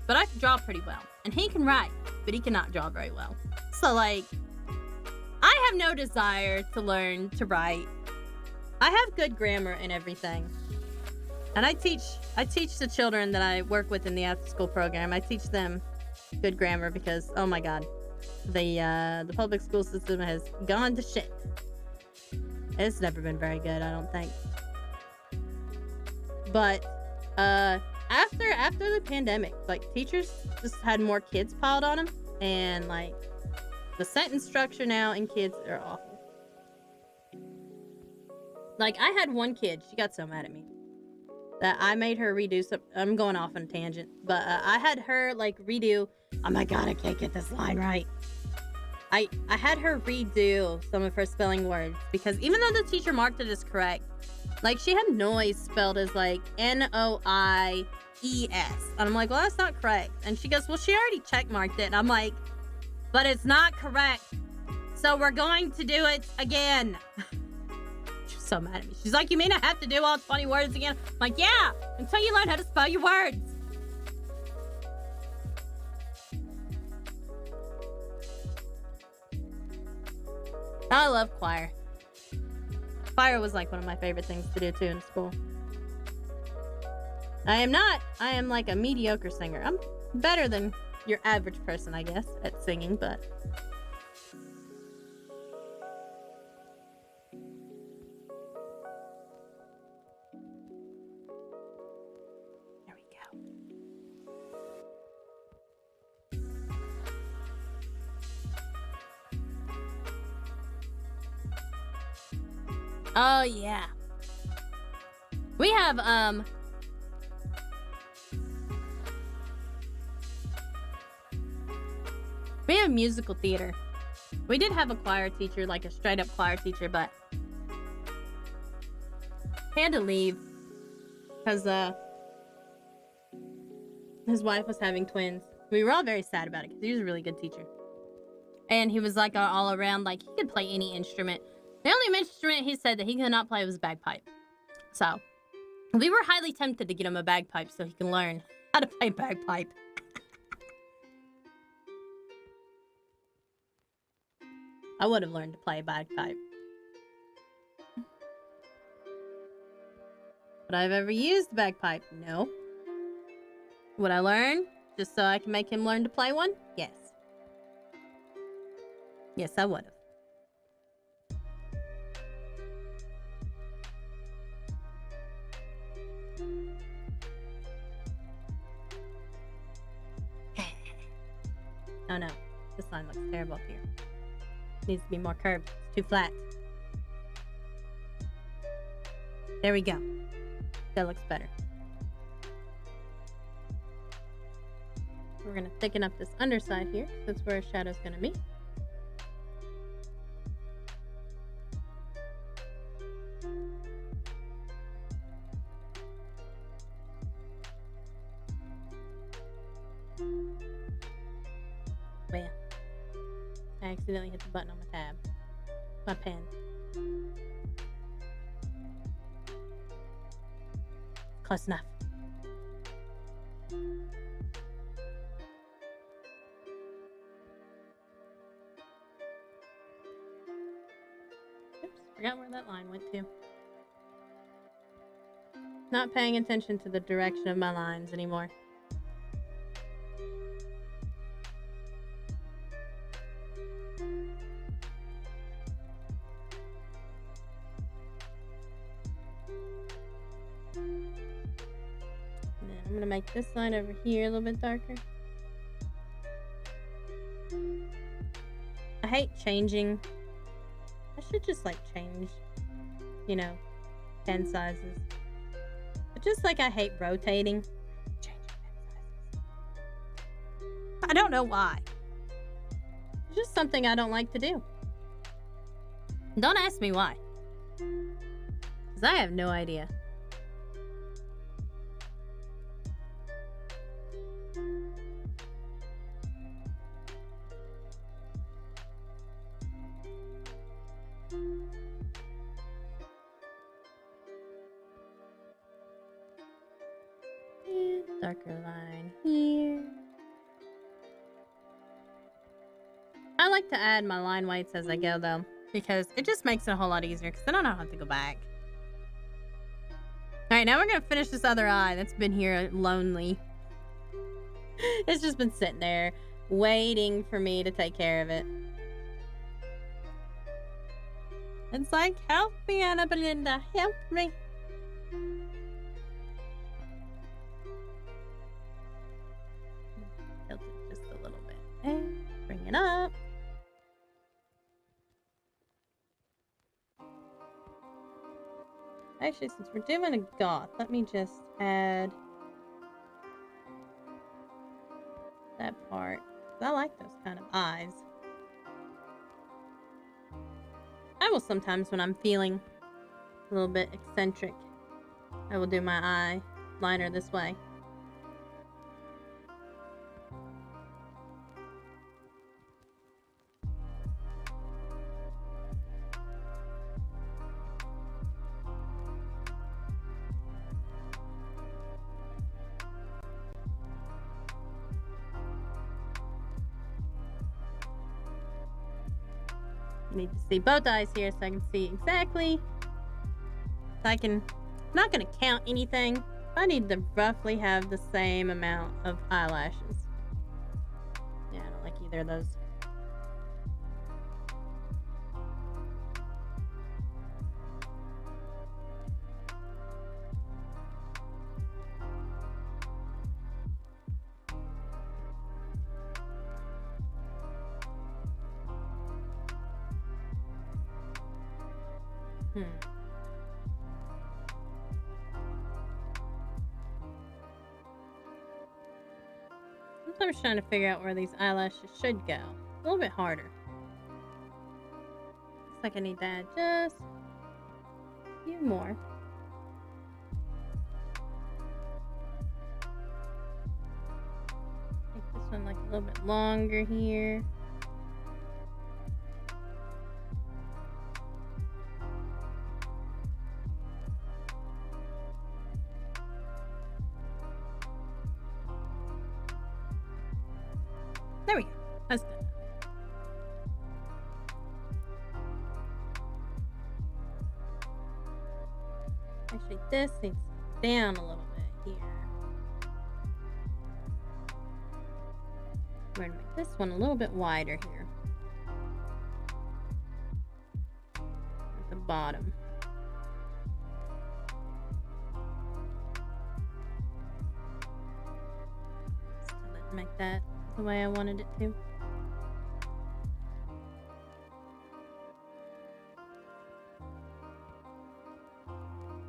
but I can draw pretty well. And he can write, but he cannot draw very well. So, like, I have no desire to learn to write. I have good grammar and everything. And I teach the children that I work with in the after school program. I teach them good grammar because, oh my God. The public school system has gone to shit. It's never been very good, I don't think. But after the pandemic, like, teachers just had more kids piled on them, and like the sentence structure now in kids are awful. Like, I had one kid, she got so mad at me that I made her redo some. I'm going off on a tangent, but I had her like redo. Oh my God, I can't get this line right. I had her redo some of her spelling words because even though the teacher marked it as correct, like, she had noise spelled as like N-O-I-E-S. And I'm like, well, that's not correct. And she goes, well, she already check marked it. And I'm like, but it's not correct. So we're going to do it again. She's so mad at me. She's like, you mean I have to do all 20 words again? I'm like, yeah, until you learn how to spell your words. I love choir. Choir was like one of my favorite things to do too in school. I am like a mediocre singer. I'm better than your average person, I guess, at singing, but there we go. Oh yeah. We have musical theater. We did have a choir teacher, like a straight up choir teacher, but he had to leave because his wife was having twins. We were all very sad about it because he was a really good teacher. And he was like all around, like, he could play any instrument. The only instrument he said that he could not play was bagpipe. So, we were highly tempted to get him a bagpipe so he can learn how to play bagpipe. I would have learned to play bagpipe. Would I have ever used the bagpipe? No. Would I learn just so I can make him learn to play one? Yes. Yes, I would have. Oh no, this line looks terrible up here. Needs to be more curved. It's too flat. There we go. That looks better. We're gonna thicken up this underside here. That's where our shadow's gonna be. Bam. I accidentally hit the button on my tab. My pen. Close enough. Oops, forgot where that line went to. Not paying attention to the direction of my lines anymore. I'm gonna make this line over here a little bit darker. I hate changing. I should just like change, you know, pen sizes. But just like I hate rotating. Changing pen sizes. I don't know why. It's just something I don't like to do. Don't ask me why. Because I have no idea. Darker line here. I like to add my line weights as I go though, because it just makes it a whole lot easier because then I don't have to go back. Alright, now we're gonna finish this other eye that's been here lonely. It's just been sitting there waiting for me to take care of it. It's like, help me, Anna Belinda, help me. Tilt it just a little bit. And bring it up. Actually, since we're doing a goth, let me just add that part. I like those kind of eyes. I will sometimes, when I'm feeling a little bit eccentric, I will do my eye liner this way. Need to see both eyes here so I can see exactly. So I'm not going to count anything. I need to roughly have the same amount of eyelashes. Yeah, I don't like either of those. Sometimes trying to figure out where these eyelashes should go. A little bit harder. Looks like I need to add just a few more. Make this one like a little bit longer here. There we go. That's good. Actually, this needs to go down a little bit here. We're gonna make this one a little bit wider here. At the bottom. Still didn't make that the way I wanted it to.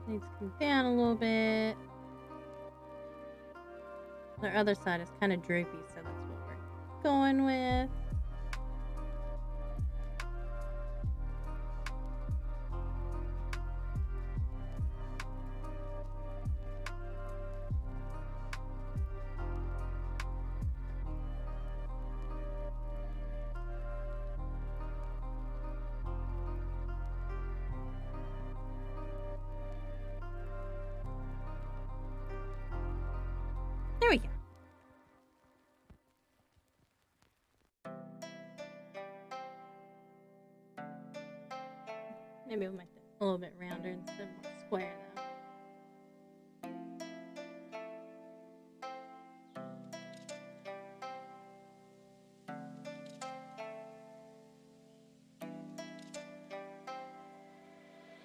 Needs to come down a little bit. The other side is kind of droopy, so that's what we're going with. There we go. Maybe we'll make it a little bit rounder instead of more square though.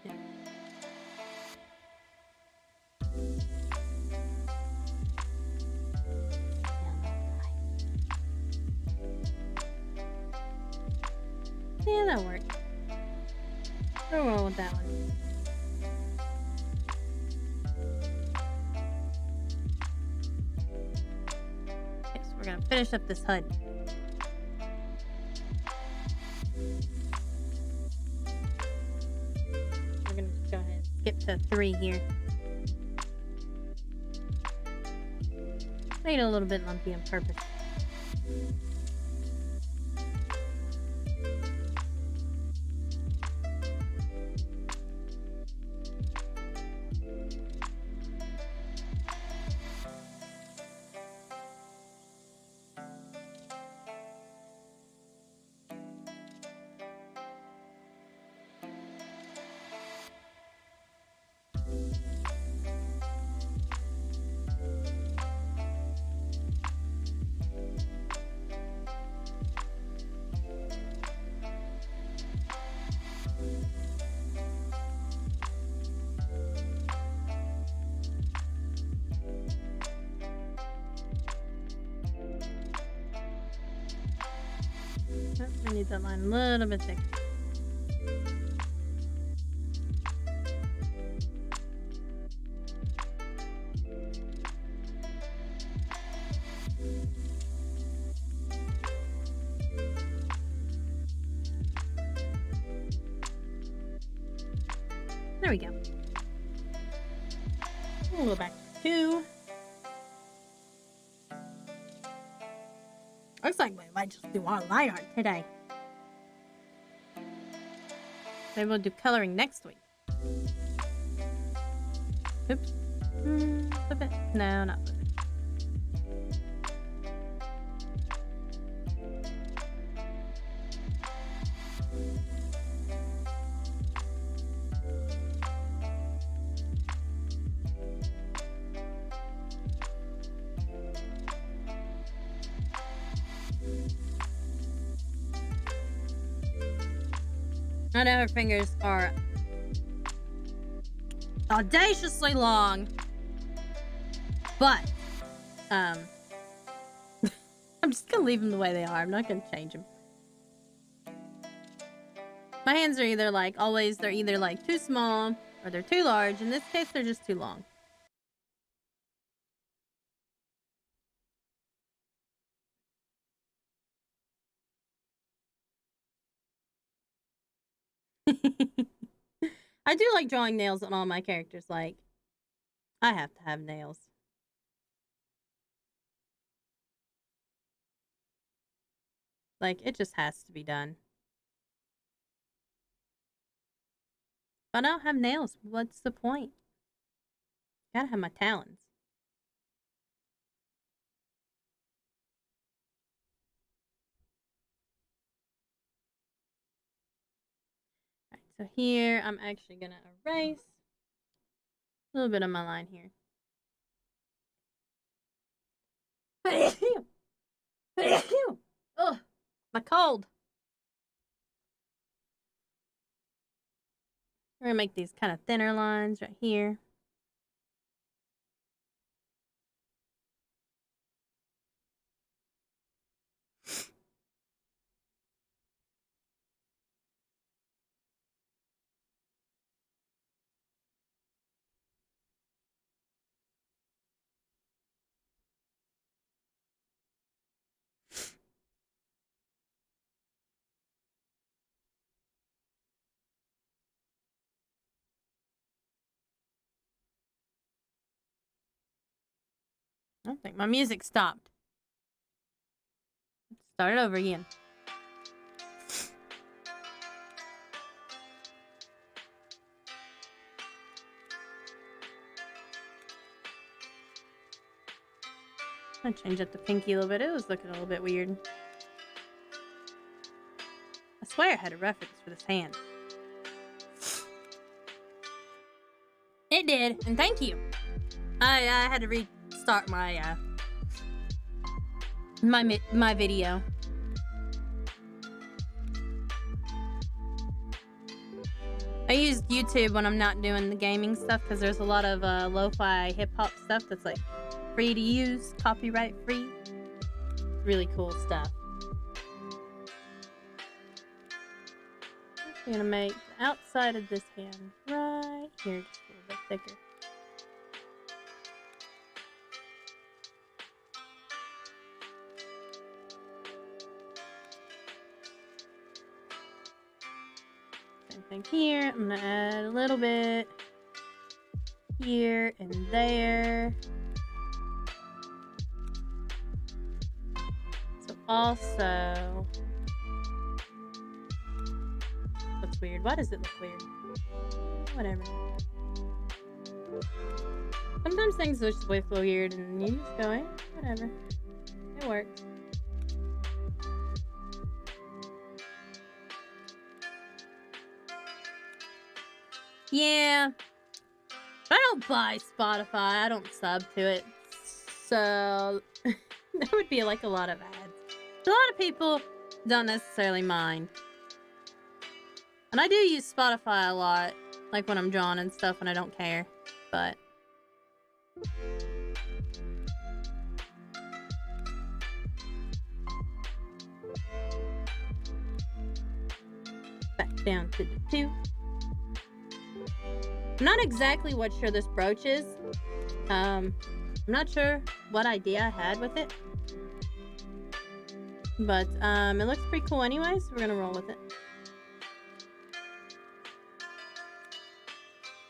Yeah. Yeah, that works. We'll roll with that one. Okay, so we're gonna finish up this HUD. We're gonna go ahead and skip to 3 here. Made it a little bit lumpy on purpose. I need that line a little bit thicker. There we go. We'll go back to 2. Looks like we might just do all line art today. Maybe we'll do coloring next week. Oops. Flip it. No, not flip it. I know her fingers are audaciously long, but I'm just gonna leave them the way they are. I'm not gonna change them. My hands are either like always, they're either like too small or they're too large. In this case, they're just too long. I do like drawing nails on all my characters. Like, I have to have nails. Like, it just has to be done. If I don't have nails, what's the point? Gotta have my talons. So here, I'm actually gonna erase a little bit of my line here. Oh, my cold. We're gonna make these kind of thinner lines right here. I don't think my music stopped. Let's start it over again. I'm gonna change up the pinky a little bit. It was looking a little bit weird. I swear I had a reference for this hand. It did, and thank you. I had to restart my my video. I use YouTube when I'm not doing the gaming stuff because there's a lot of lo-fi hip-hop stuff that's like free to use, copyright free. Really cool stuff. I'm gonna make the outside of this hand right here just a little bit thicker. Same thing here. I'm gonna add a little bit here and there. So also, looks weird. Why does it look weird? Whatever. Sometimes things just look weird and you just go, whatever. It works. Yeah. I don't buy Spotify. I don't sub to it. So that would be like a lot of ads. A lot of people don't necessarily mind. And I do use Spotify a lot. Like when I'm drawing and stuff and I don't care. But back down to the 2. I'm not exactly what sure this brooch is. I'm not sure what idea I had with it. But it looks pretty cool anyway, so we're gonna roll with it.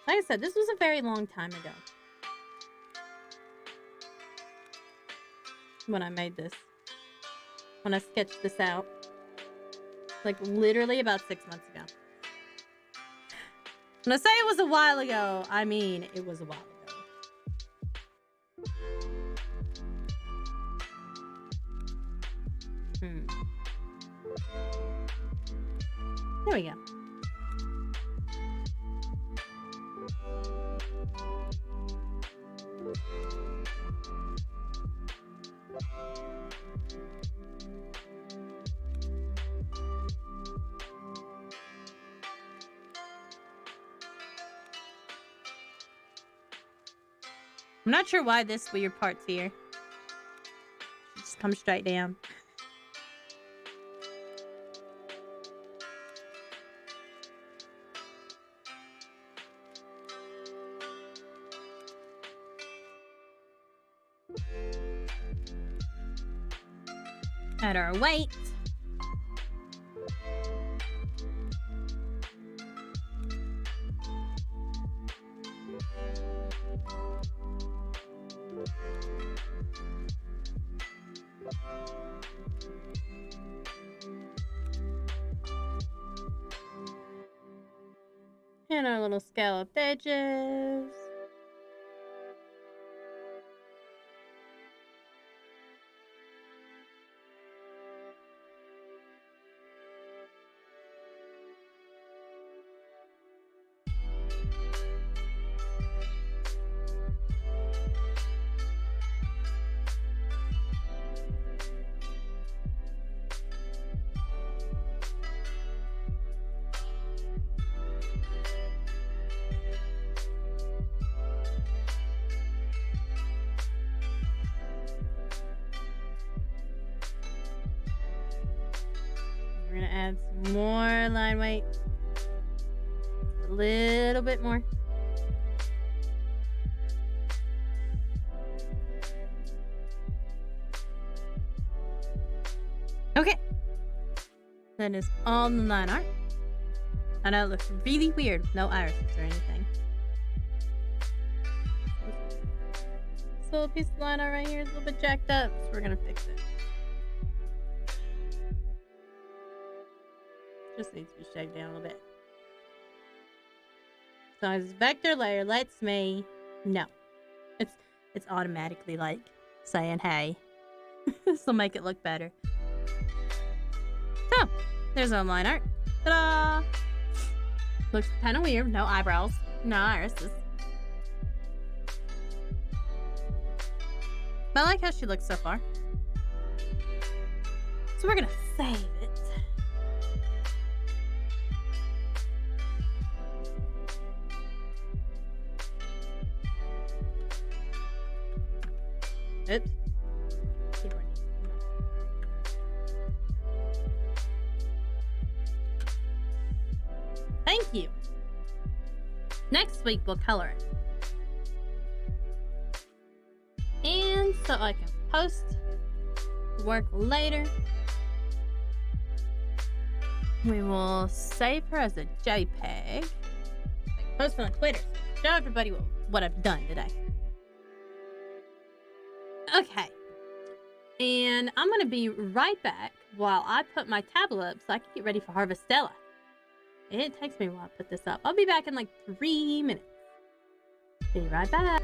Like I said, this was a very long time ago when I made this. When I sketched this out. Like literally about 6 months ago. When I say it was a while ago, I mean it was a while ago. There we go. I'm not sure why this weird part's here. It just comes straight down. Add our weight. And our little scalloped edges. gonna add some more line weight. A little bit more. Okay. That is all the line art. I know it looks really weird with no irises or anything. This little piece of line art right here is a little bit jacked up, so we're gonna fix it. Just needs to be shaved down a little bit. So this vector layer lets me no. It's automatically like saying hey. This will make it look better. So there's our line art. Ta-da! Looks kind of weird. No eyebrows, no irises. But I like how she looks so far. So we're gonna save it. Oops. Keyboard. Thank you. Next week we'll color it. And so I can post work later. We will save her as a JPEG. Post it on Twitter. Show everybody what I've done today. Okay. And I'm going to be right back while I put my tablet up so I can get ready for Harvestella. It takes me a while to put this up. I'll be back in like 3 minutes. Be right back.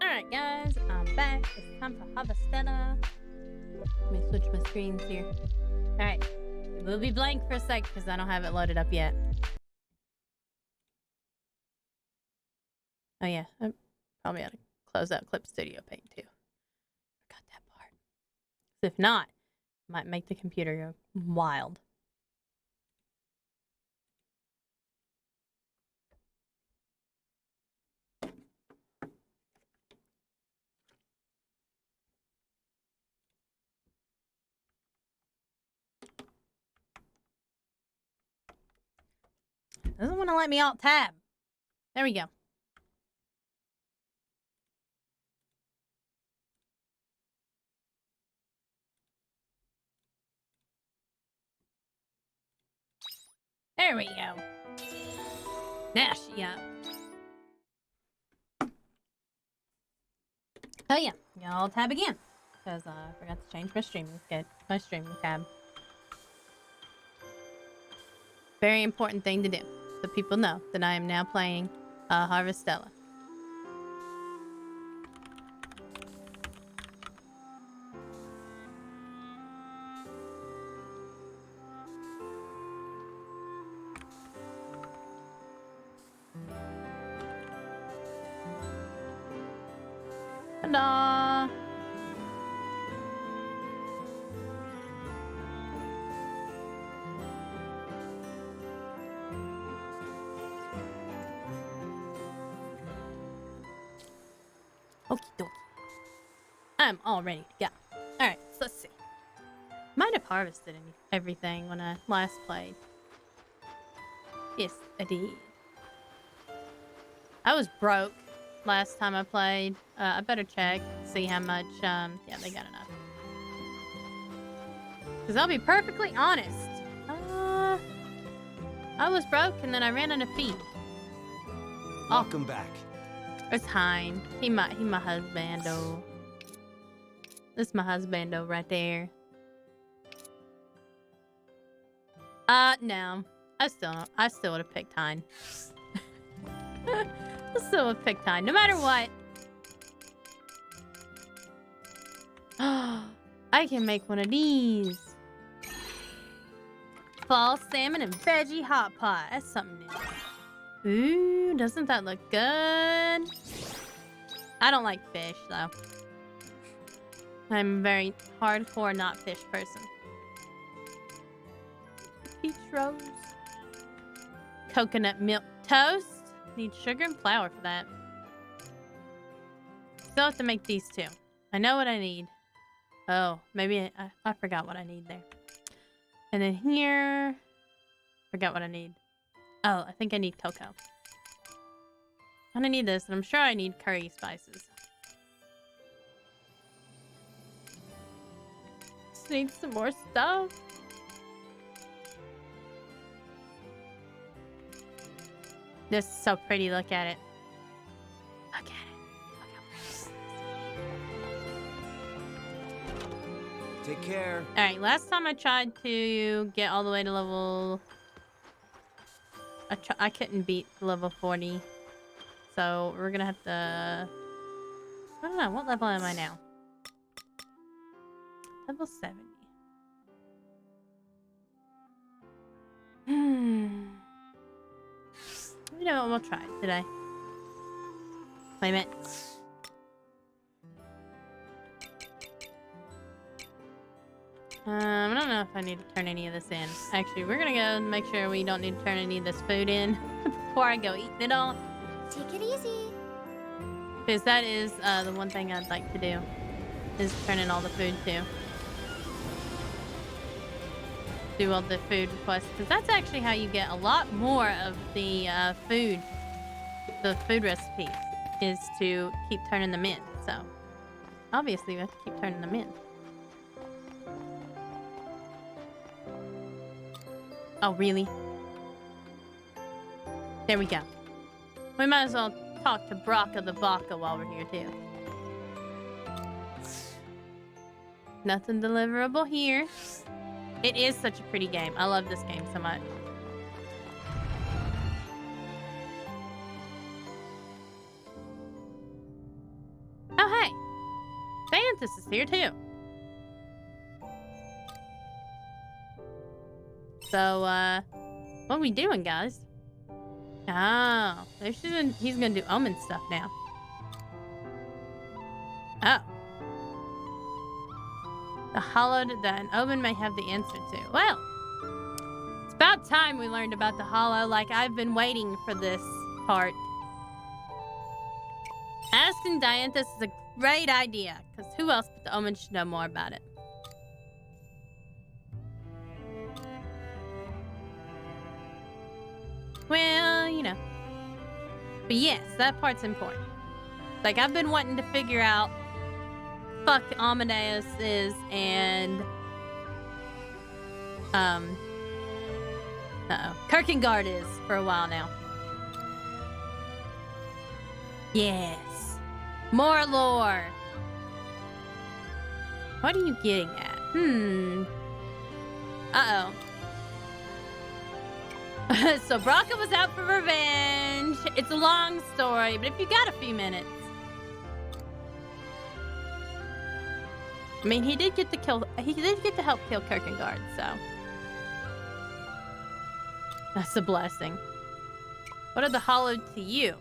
Alright guys, I'm back. It's time for Harvestella. Let me switch my screens here. Alright, it will be blank for a sec because I don't have it loaded up yet. Oh yeah, I probably ought to close out Clip Studio Paint too. Forgot that part. If not, it might make the computer go wild. Doesn't want to let me alt tab. There we go. There we go. Now she up. Oh yeah, alt tab again. Because I forgot to change my streaming tab. Very important thing to do. So people know that I am now playing Harvestella. Ta-da! Okie dokie. I'm all ready to go. Alright, so let's see. Might have harvested everything when I last played. Yes, I did. I was broke last time I played. I better check, see how much, yeah, they got enough. Because I'll be perfectly honest. I was broke and then I ran out of feed. Welcome back. It's Hein. He my husbando. This is my husbando right there. No. I still would have picked Hein. I still would have picked Hein, no matter what. I can make one of these. Fall salmon and veggie hot pot. That's something new. Ooh, doesn't that look good? I don't like fish, though. I'm a very hardcore not fish person. Peach rose. Coconut milk toast. Need sugar and flour for that. Still have to make these two. I know what I need. Oh, maybe I forgot what I need there. And then here, forgot what I need. Oh, I think I need cocoa. And I need this, and I'm sure I need curry spices. Just need some more stuff. This is so pretty, look at it. Look at it. Take care. Alright, last time I tried to get all the way to level... I couldn't beat level 40. So, we're gonna have to... I don't know, what level am I now? Level 70. You know what, we'll try it today. Wait a minute. I don't know if I need to turn any of this in. Actually, we're gonna go and make sure we don't need to turn any of this food in before I go eating it all. Take it easy. Because that is the one thing I'd like to do, is turn in all the food too. Do all the food requests, because that's actually how you get a lot more of the food recipes, is to keep turning them in. So obviously we have to keep turning them in. Oh, really? There we go. We might as well talk to Brocka the Baka while we're here, too. Nothing deliverable here. It is such a pretty game. I love this game so much. Oh, hey! Fantus is here, too. So, what are we doing, guys? Oh, he's gonna do omen stuff now. Oh. The hollowed that an omen may have the answer to. Well, it's about time we learned about the hollow. Like, I've been waiting for this part. Asking Dianthus is a great idea, because who else but the omen should know more about it? Well, you know. But yes, that part's important. Like, I've been wanting to figure out fuck Amadeus is and Kierkegaard is for a while now. Yes. More lore. What are you getting at? Uh-oh. So Brocka was out for revenge. It's a long story, but if you got a few minutes. I mean, he did get to help kill Kierkegaard, so that's a blessing. What are the hollowed to you?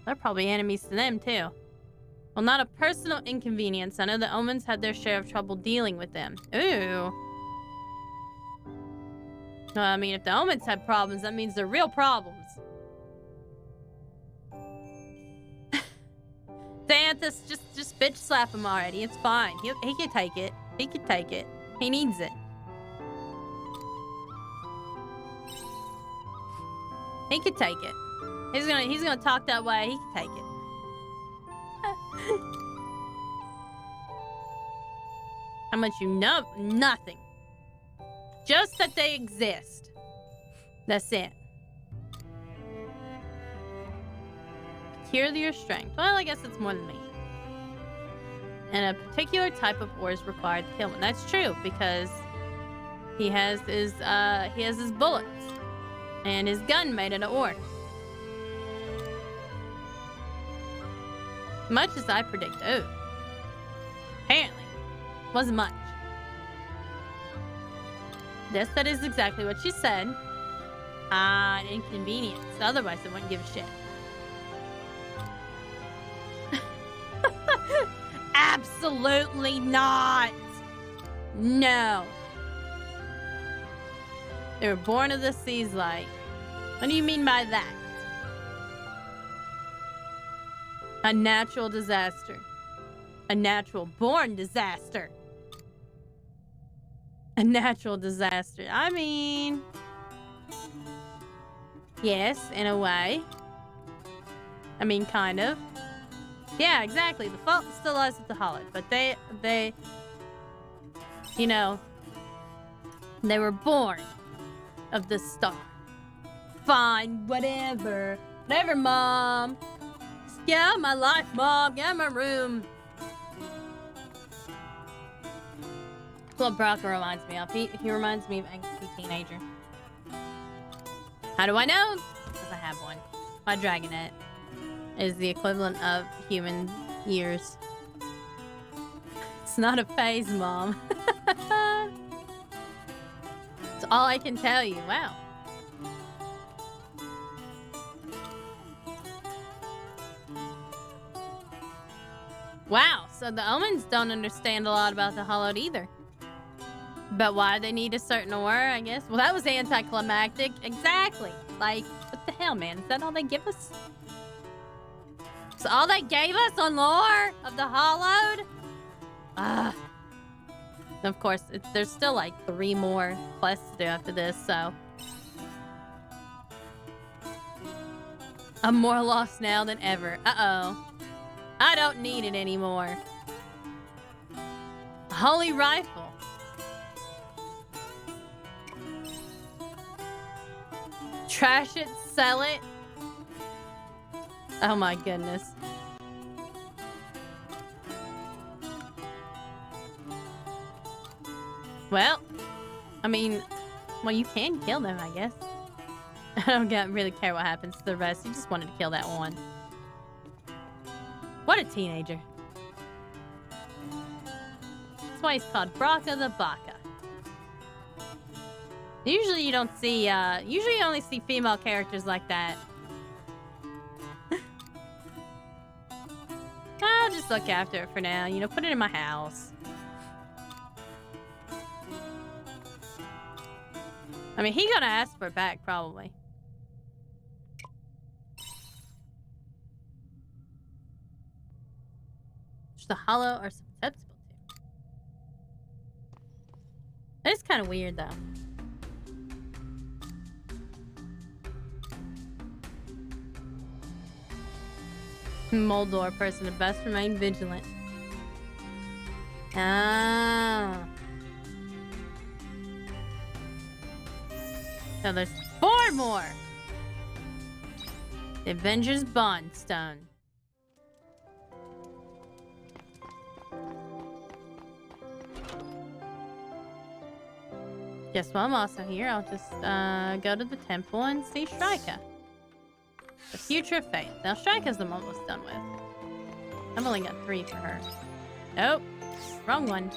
They're probably enemies to them too. Well, not a personal inconvenience. I know the omens had their share of trouble dealing with them. Ooh. No, I mean, if the omens had problems, that means they're real problems. Xanthus, just bitch slap him already. It's fine. He can take it. He can take it. He needs it. He can take it. He's gonna talk that way. He can take it. How much you know? Nothing. Just that they exist. That's it. Peculiar strength. Well, I guess it's more than me. And a particular type of ore is required to kill him. That's true, because he has his bullets and his gun made out of ore. Much as I predict. Oh. Apparently. Wasn't much. Yes, that is exactly what she said. An inconvenience. Otherwise, I wouldn't give a shit. Absolutely not. No. They were born of the sea's light. What do you mean by that? A natural disaster. A natural born disaster. A natural disaster. I mean, yes, in a way. I mean, kind of. Yeah, exactly. The fault still lies with the Hollowed, but they, you know, they were born of the star. Fine, whatever. Whatever, Mom. Just get out of my life, Mom. Get out of my room. That's what Brocka reminds me of. He reminds me of angsty teenager. How do I know? Because I have one. My Dragonet is the equivalent of human years. It's not a phase, Mom. That's all I can tell you. Wow. Wow, so the Omens don't understand a lot about the Hollowed either. About why they need a certain ore, I guess. Well, that was anticlimactic. Exactly. Like, what the hell, man? Is that all they give us? Is all they gave us on lore of the Hollowed? Ugh. Of course, there's still like 3 more quests to do after this, so. I'm more lost now than ever. Uh-oh. I don't need it anymore. Holy rifle. Trash it, sell it. Oh my goodness. Well, I mean, well, you can kill them, I guess. I don't really care what happens to the rest. You just wanted to kill that one. What a teenager. That's why he's called Braka the Baka. Usually you don't see, usually you only see female characters like that. I'll just look after it for now. You know, put it in my house. I mean, he's gonna ask for it back, probably. Just the hollow are susceptible to. It's kind of weird, though. Moldor person to best remain vigilant. Ah. So there's 4 more. The Avengers Bond Stone. Guess while I'm also here, I'll just go to the temple and see Shrika. The Future of Faith. Now, Shrika's I'm almost done with. I've only got 3 for her. Nope. Wrong one.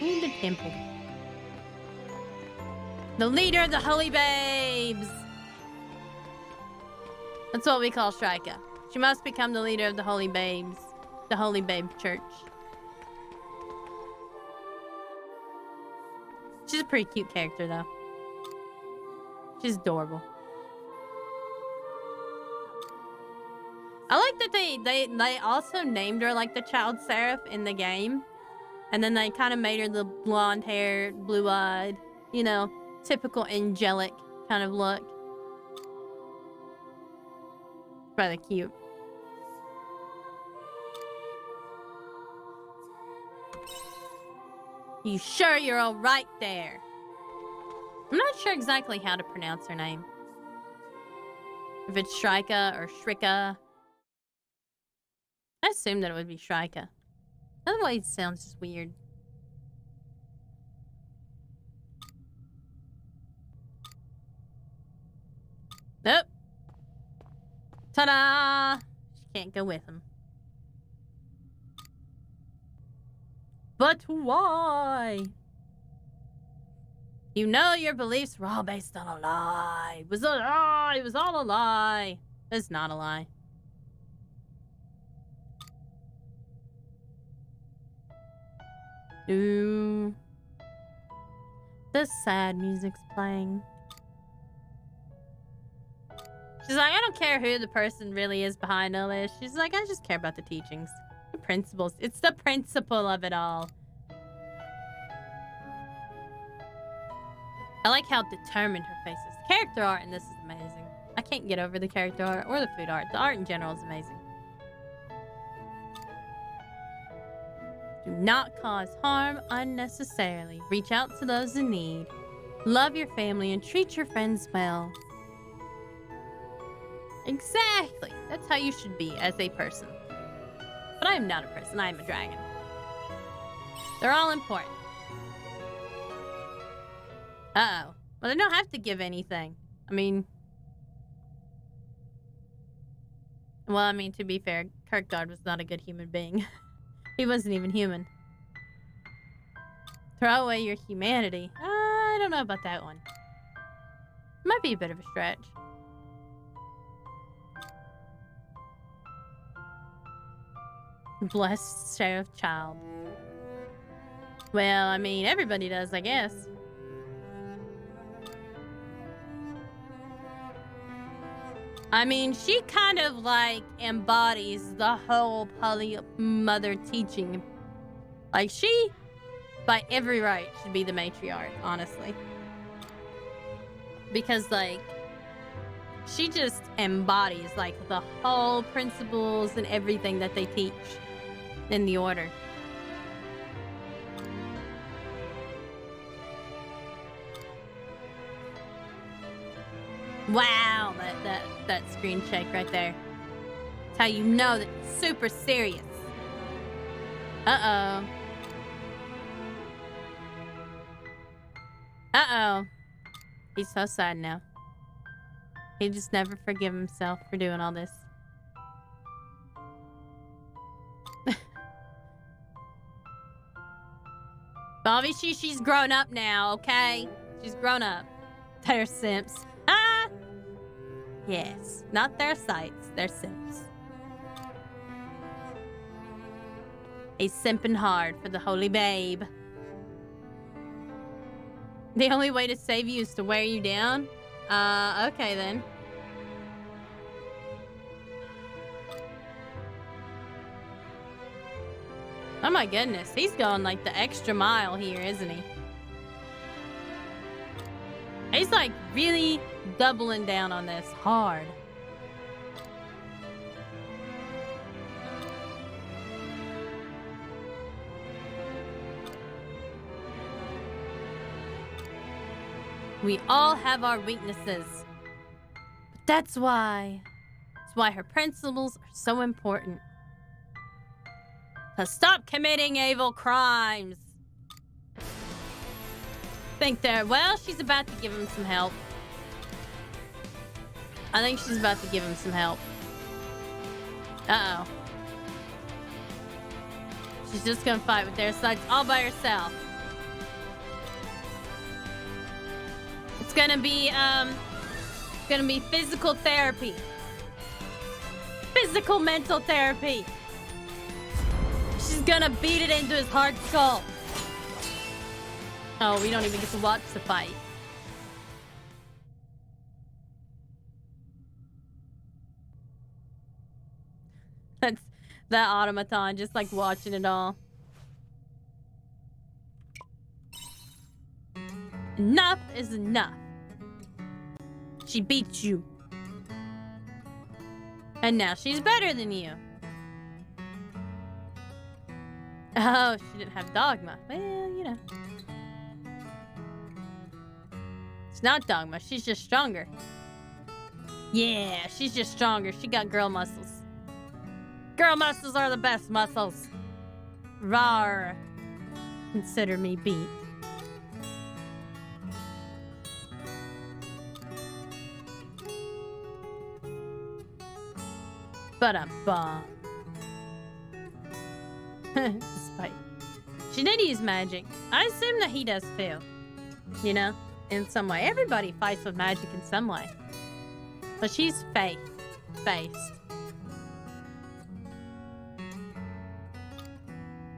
Ooh, the temple. The leader of the Holy Babes! That's what we call Shrika. She must become the leader of the Holy Babes. The Holy Babe Church. She's a pretty cute character, though. She's adorable. I like that they also named her like the child seraph in the game. And then they kind of made her the blonde hair, blue-eyed, you know, typical angelic kind of look. Rather cute. You sure you're all right there? I'm not sure exactly how to pronounce her name. If it's Shrika or Shrika. I assume that it would be Shrika. Otherwise, it sounds just weird. Nope. Ta-da! She can't go with him. But why? You know your beliefs were all based on a lie. It was a lie. It was all a lie. It's not a lie. Ooh. The sad music's playing. She's like, I don't care who the person really is behind all this. She's like, I just care about the teachings. The principles. It's the principle of it all. I like how determined her face is. The character art in this is amazing. I can't get over the character art or the food art. The art in general is amazing. Do not cause harm unnecessarily. Reach out to those in need. Love your family and treat your friends well. Exactly. That's how you should be as a person. But I am not a person. I am a dragon. They're all important. Uh-oh. Well, they don't have to give anything. I mean... Well, I mean, to be fair, Kirkgard was not a good human being. He wasn't even human. Throw away your humanity. I don't know about that one. Might be a bit of a stretch. Blessed Sheriff Child. Well, I mean, everybody does, I guess. I mean, she kind of like embodies the whole Holy Mother teaching. Like, she, by every right, should be the matriarch, honestly. Because, like, she just embodies, like, the whole principles and everything that they teach in the order. Wow, that screen check right there. That's how you know that it's super serious. Uh-oh. Uh-oh. He's so sad now. He just never forgive himself for doing all this. Obviously, she's grown up now, okay? She's grown up. They're simps. Ah! Yes, not their sites, they're simps. He's simping hard for the holy babe. The only way to save you is to wear you down? Okay then. Oh my goodness, he's going like the extra mile here, isn't he? He's like really doubling down on this hard. We all have our weaknesses. But that's why her principles are so important. So stop committing evil crimes. Think there. Well, she's about to give him some help. I think she's about to give him some help. Uh-oh. She's just gonna fight with their sides all by herself. It's gonna be physical therapy. Physical mental therapy. She's gonna beat it into his hard skull. Oh, we don't even get to watch the fight. That's that automaton just like watching it all. Enough is enough. She beat you. And now she's better than you. Oh, she didn't have dogma. Well, you know. It's not dogma. She's just stronger. Yeah, she's just stronger. She got girl muscles. Girl muscles are the best muscles. Rawr. Consider me beat. But I'm bomb. Despite. She did use magic. I assume that he does too. You know? In some way. Everybody fights with magic in some way. But she's faith-based.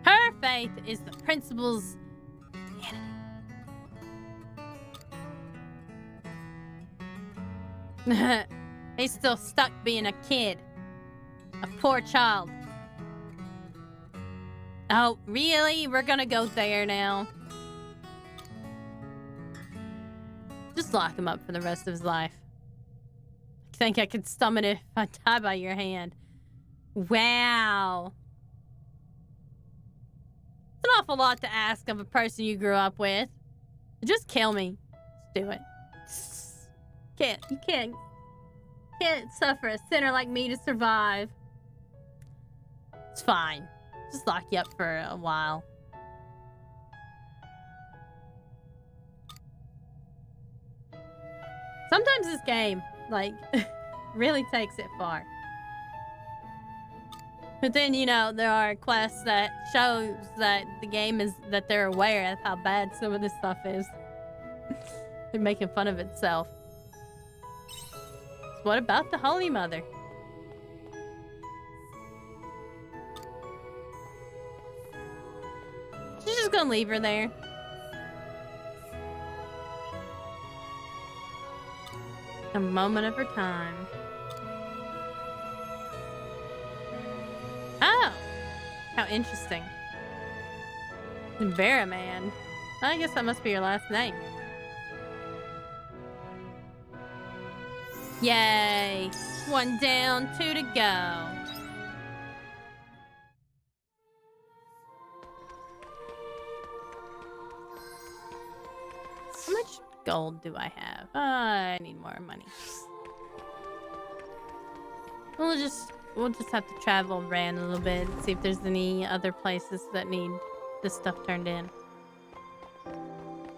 Her faith is the principles of humanity. He's still stuck being a kid. A poor child. Oh, really? We're gonna go there now. Just lock him up for the rest of his life. I think I could stomach it if I die by your hand. Wow. It's an awful lot to ask of a person you grew up with. Just kill me. Just do it. You can't suffer a sinner like me to survive. It's fine. Just lock you up for a while. Sometimes this game, like, really takes it far. But then, you know, there are quests that shows that the game is, that they're aware of how bad some of this stuff is. They're making fun of itself. So what about the Holy Mother? She's just gonna leave her there. A moment of her time. Oh! How interesting. Vera Man. I guess that must be your last name. Yay! 1 down, 2 to go. How much gold do I have? I need more money. We'll just have to travel around a little bit and see if there's any other places that need this stuff turned in.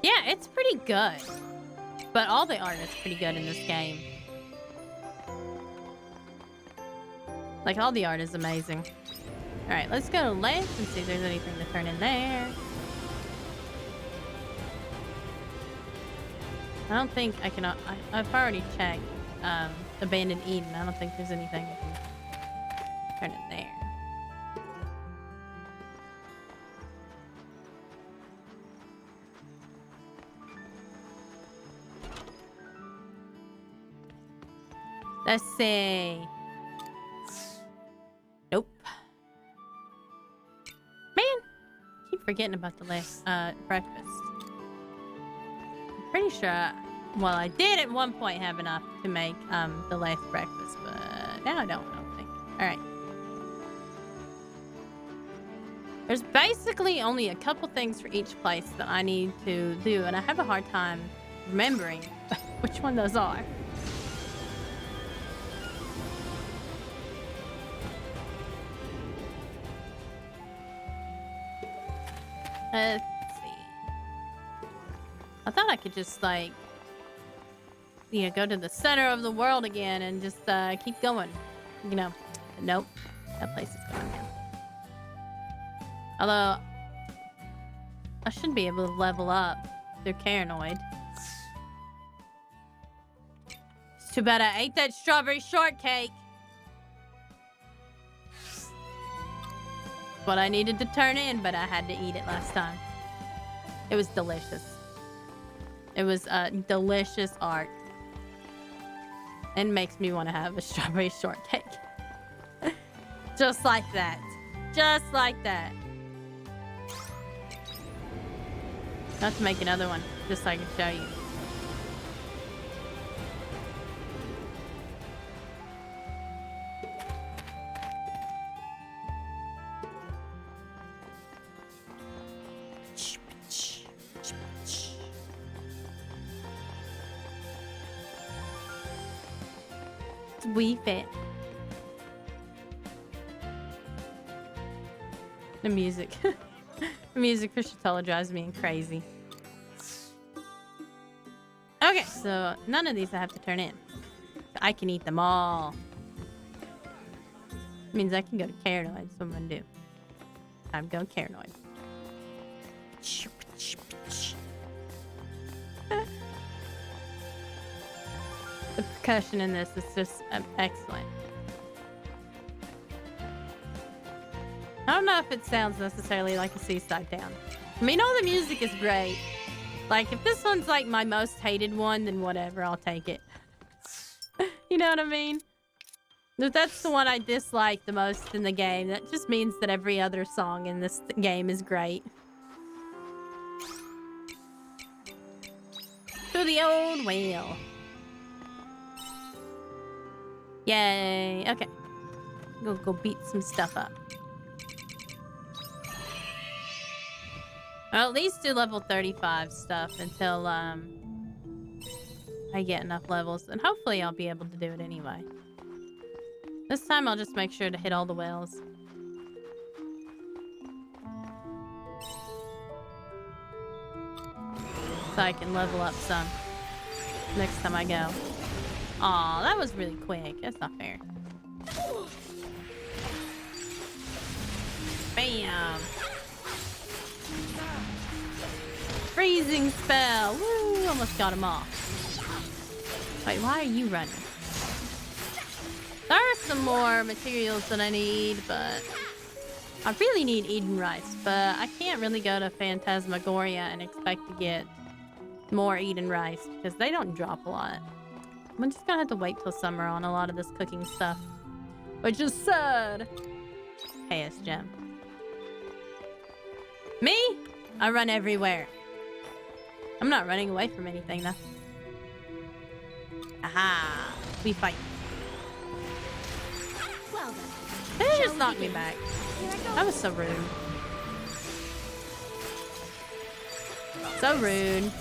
Yeah, it's pretty good. But all the art is pretty good in this game. Like, all the art is amazing. Alright, let's go to left and see if there's anything to turn in there. I don't think I can... I've already checked Abandoned Eden. I don't think there's anything I can turn in there. Let's see. Nope. Man, I keep forgetting about the last breakfast. I'm pretty sure, well, I did at one point have enough to make the last breakfast, but now I don't think. All right. There's basically only a couple things for each place that I need to do, and I have a hard time remembering which one those are. Let's see. I thought I could just, like, you know, go to the center of the world again and just keep going. You know, nope. That place is gone now. Although, I should be able to level up through Paranoid. It's too bad I ate that strawberry shortcake. What I needed to turn in, but I had to eat it last time. It was delicious. It was delicious art. And makes me want to have a strawberry shortcake. Just like that. Just like that. Not to make another one, just so I can show you. Wee Fit. The music. The music for Shatella drives me crazy. Okay, so none of these I have to turn in. I can eat them all. Means I can go to Paranoid. That's what I'm gonna do. I'm going Paranoid. The percussion in this is just excellent. I don't know if it sounds necessarily like a seaside town. I mean, all the music is great. Like, if this one's like my most hated one, then whatever, I'll take it. You know what I mean? If that's the one I dislike the most in the game, that just means that every other song in this game is great. To the old whale. Yay. Okay. Go beat some stuff up. I'll at least do level 35 stuff until I get enough levels. And hopefully I'll be able to do it anyway. This time I'll just make sure to hit all the whales. So I can level up some next time I go. Aw, that was really quick. That's not fair. Bam! Freezing spell! Woo! Almost got him off. Wait, why are you running? There are some more materials that I need, but I really need Eden Rice, but I can't really go to Phantasmagoria and expect to get more Eden Rice because they don't drop a lot. I'm just gonna have to wait till summer on a lot of this cooking stuff, which is sad. Chaos Gem. Me? I run everywhere. I'm not running away from anything though. Aha! We fight. Well then. They just knocked me back. That was so rude. So rude.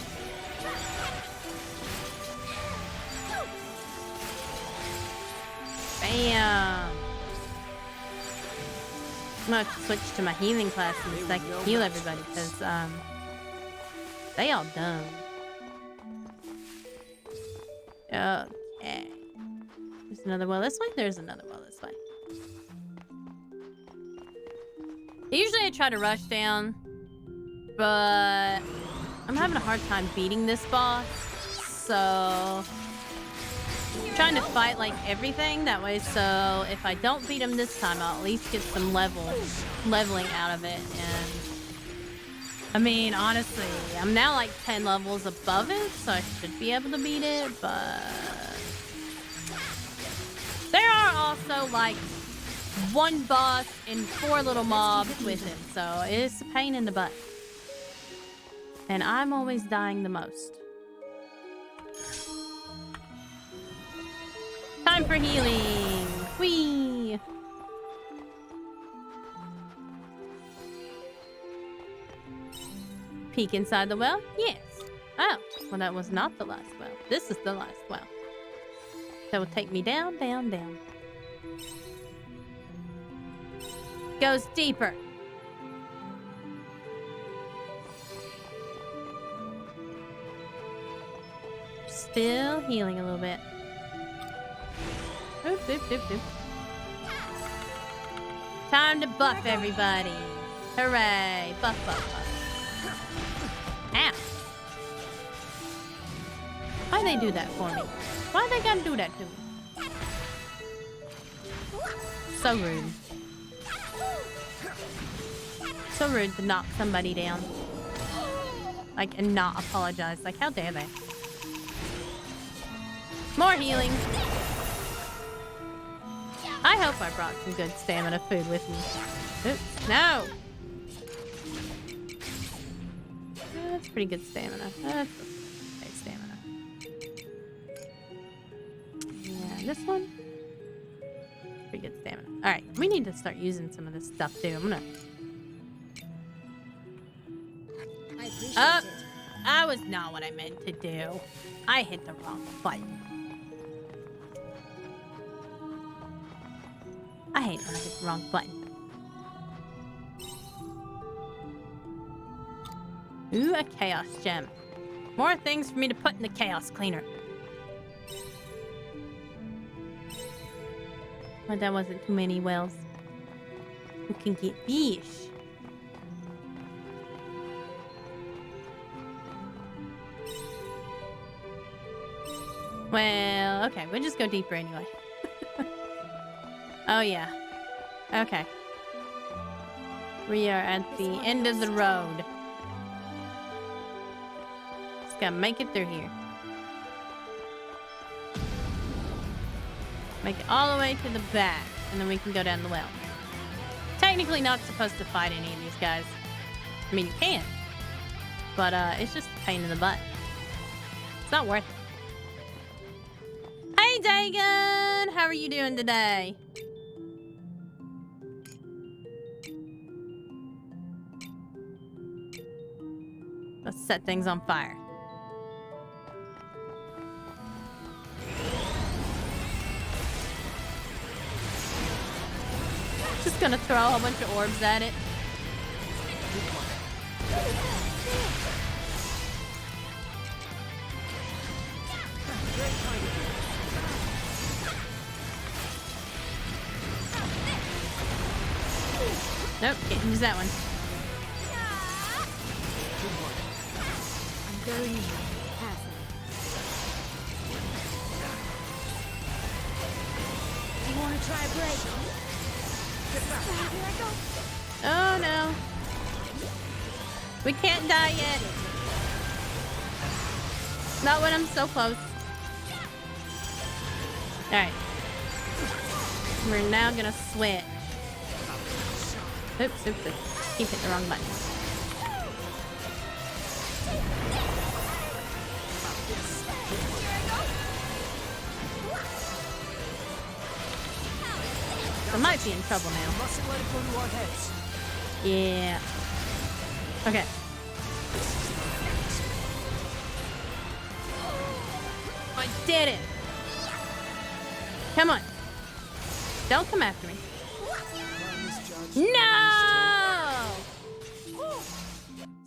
Bam! I'm gonna have to switch to my healing classes so I can heal everybody because they all done. Okay. There's another well this way. There's another well this way. Usually I try to rush down, but I'm having a hard time beating this boss, so I'm trying to fight like everything that way, so if I don't beat him this time, I'll at least get some leveling out of it. And I mean, honestly, I'm now like 10 levels above it, so I should be able to beat it, but there are also like one boss and 4 little mobs with him, so it's a pain in the butt. And I'm always dying the most. Time for healing! Whee! Peek inside the well? Yes. Oh, well that was not the last well. This is the last well. That will take me down, down, down. Goes deeper. Still healing a little bit. Oop, oop, oop, oop. Time to buff everybody. Hooray. Buff, buff, buff. Ow. Why'd they do that for me? Why'd they gotta do that to me? So rude. So rude to knock somebody down. Like, and not apologize. Like, how dare they? More healing. I hope I brought some good stamina food with me. Oops, no! That's pretty good stamina. That's okay stamina. Yeah, this one? Pretty good stamina. Alright, we need to start using some of this stuff too. I'm gonna... Up! That was not what I meant to do. I hit the wrong button. I hate when I hit the wrong button. Ooh, a chaos gem. More things for me to put in the chaos cleaner. But that wasn't too many wells. We can get fish. Well, okay, we'll just go deeper anyway. Oh, yeah. Okay. We are at the end of the road. Just gotta make it through here. Make it all the way to the back, and then we can go down the well. Technically not supposed to fight any of these guys. I mean, you can. But, it's just a pain in the butt. It's not worth it. Hey, Dagon! How are you doing today? Let's set things on fire. Just gonna throw a whole bunch of orbs at it. Nope, can't use that one. I'm going in. Passing. You want to try a break? Here I go. Oh no. We can't die yet. Not when I'm so close. Alright. We're now gonna switch. Oops, oops, oops. Keep hitting the wrong button. I might be in trouble now. Mustn't let it go to our heads. Yeah. Okay. I did it. Come on. Don't come after me. No!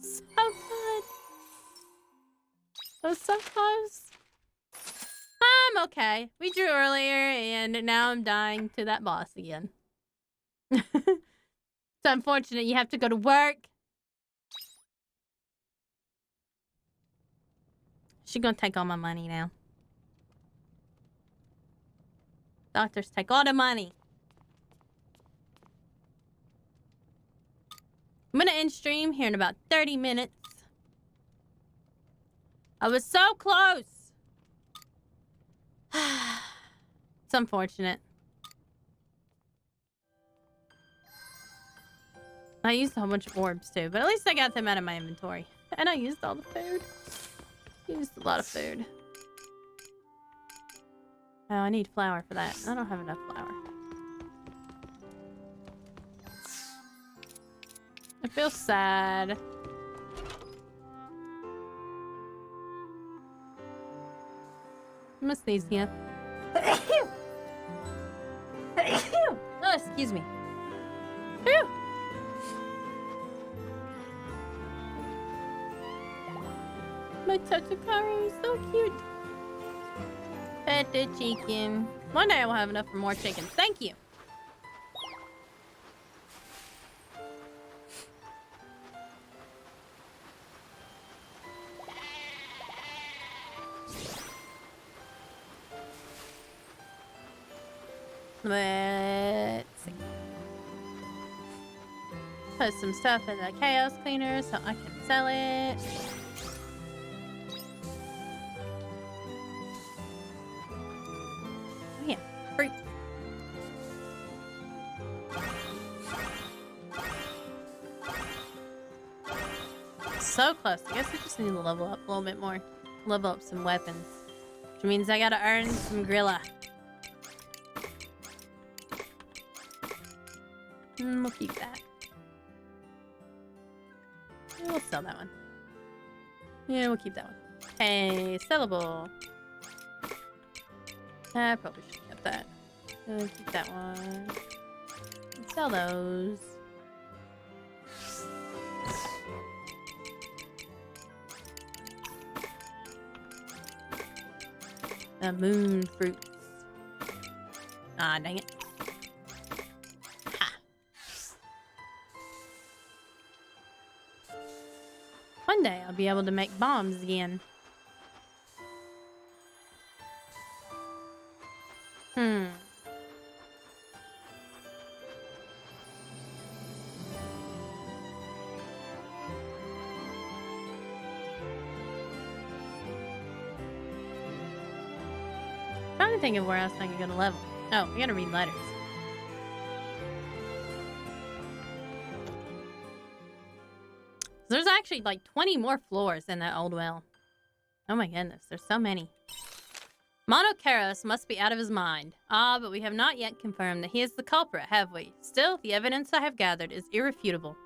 So good. That was so close. I'm okay. We drew earlier, and now I'm dying to that boss again. It's unfortunate you have to go to work. She's gonna take all my money now. Doctors take all the money. I'm gonna end stream here in about 30 minutes. I was so close. It's unfortunate. I used a whole bunch of orbs too, but at least I got them out of my inventory. And I used all the food. Used a lot of food. Oh, I need flour for that. I don't have enough flour. I feel sad. I must sneeze here. Oh, excuse me. Whew. My Totokari is so cute. Pet the chicken. One day I will have enough for more chickens. Thank you. Let's see. Put some stuff in the chaos cleaner so I can sell it. Yeah, fruit. So close. I guess I just need to level up a little bit more. Level up some weapons. Which means I gotta earn some grilla. We'll keep that. We'll sell that one. Yeah, we'll keep that one. Hey, sellable. I probably should have kept that. Keep that one. Sell those. The moon fruits. Ah, dang it. One day I'll be able to make bombs again. Trying to think of where else I can go to level. Oh, I gotta read letters. There's actually like 20 more floors in that old well. Oh my goodness, there's so many. Monocaros must be out of his mind. Ah, but we have not yet confirmed that he is the culprit, have we? Still, the evidence I have gathered is irrefutable.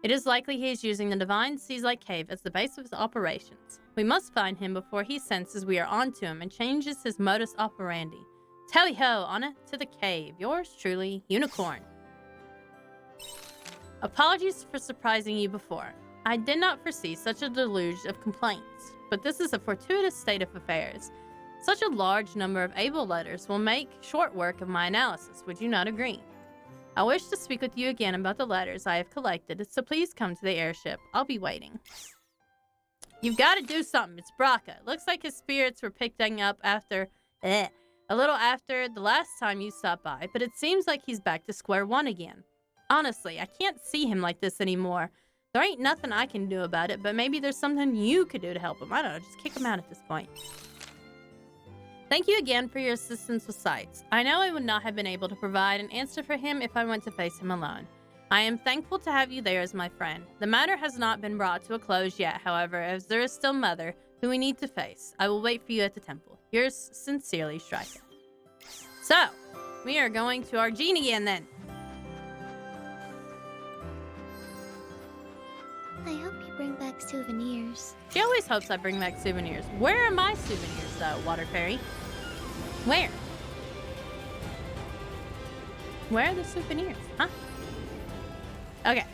It is likely he is using the Divine Seas-like Cave as the base of his operations. We must find him before he senses we are onto him and changes his modus operandi. Tally-ho, on it to the cave. Yours truly, Unicorn. Apologies for surprising you before. I did not foresee such a deluge of complaints, but this is a fortuitous state of affairs. Such a large number of able letters will make short work of my analysis, would you not agree? I wish to speak with you again about the letters I have collected, so please come to the airship. I'll be waiting. You've got to do something. It's Braca. It looks like his spirits were picking up after... a little after the last time you stopped by, but it seems like he's back to square one again. Honestly, I can't see him like this anymore. There ain't nothing I can do about it, but maybe there's something you could do to help him. I don't know, just kick him out at this point. Thank you again for your assistance with sights. I know I would not have been able to provide an answer for him if I went to face him alone. I am thankful to have you there as my friend. The matter has not been brought to a close yet, however, as there is still Mother, who we need to face. I will wait for you at the temple. Yours sincerely, Striker. So, we are going to our Gene again then. I hope you bring back souvenirs. She always hopes I bring back souvenirs. Where are my souvenirs, though, Water Fairy? Where? Where are the souvenirs, huh? Okay.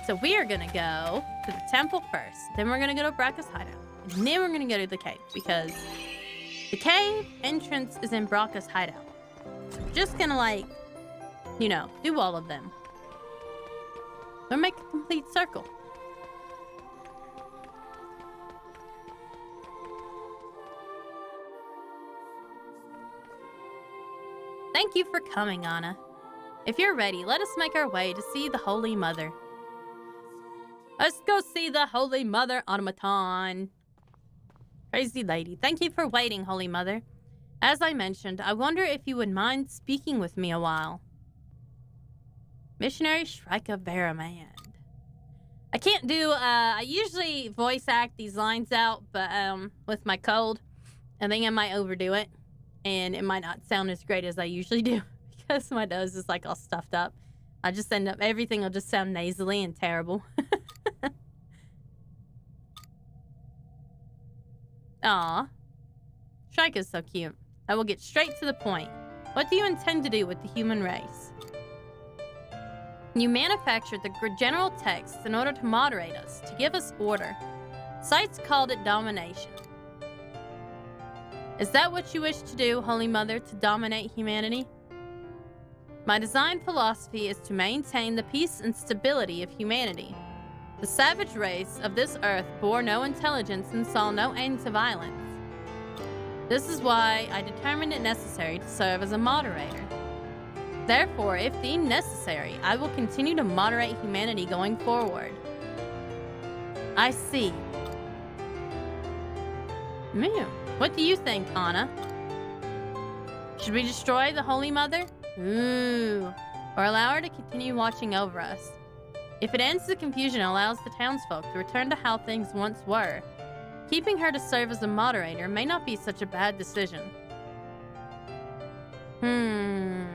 So we are gonna go to the temple first. Then we're gonna go to Bracca's hideout. And then we're gonna go to the cave, because the cave entrance is in Bracca's hideout. So we're just gonna, like, you know, do all of them. Or make a complete circle. Thank you for coming, Anna. If you're ready, let us make our way to see the Holy Mother. Let's go see the Holy Mother Automaton. Crazy lady. Thank you for waiting, Holy Mother. As I mentioned, I wonder if you would mind speaking with me a while. Missionary Shrika Baramand. I can't do, I usually voice act these lines out, but with my cold, I think I might overdo it. And it might not sound as great as I usually do because my nose is like all stuffed up. I just end up, everything will just sound nasally and terrible. Aw. Shrike is so cute. I will get straight to the point. What do you intend to do with the human race? You manufactured the general texts in order to moderate us, to give us order. Sites called it domination. Is that what you wish to do, Holy Mother, to dominate humanity? My design philosophy is to maintain the peace and stability of humanity. The savage race of this earth bore no intelligence and saw no end to violence. This is why I determined it necessary to serve as a moderator. Therefore, if deemed necessary, I will continue to moderate humanity going forward. I see. Man. What do you think, Anna? Should we destroy the Holy Mother? Ooh. Or allow her to continue watching over us? If it ends the confusion and allows the townsfolk to return to how things once were, keeping her to serve as a moderator may not be such a bad decision. I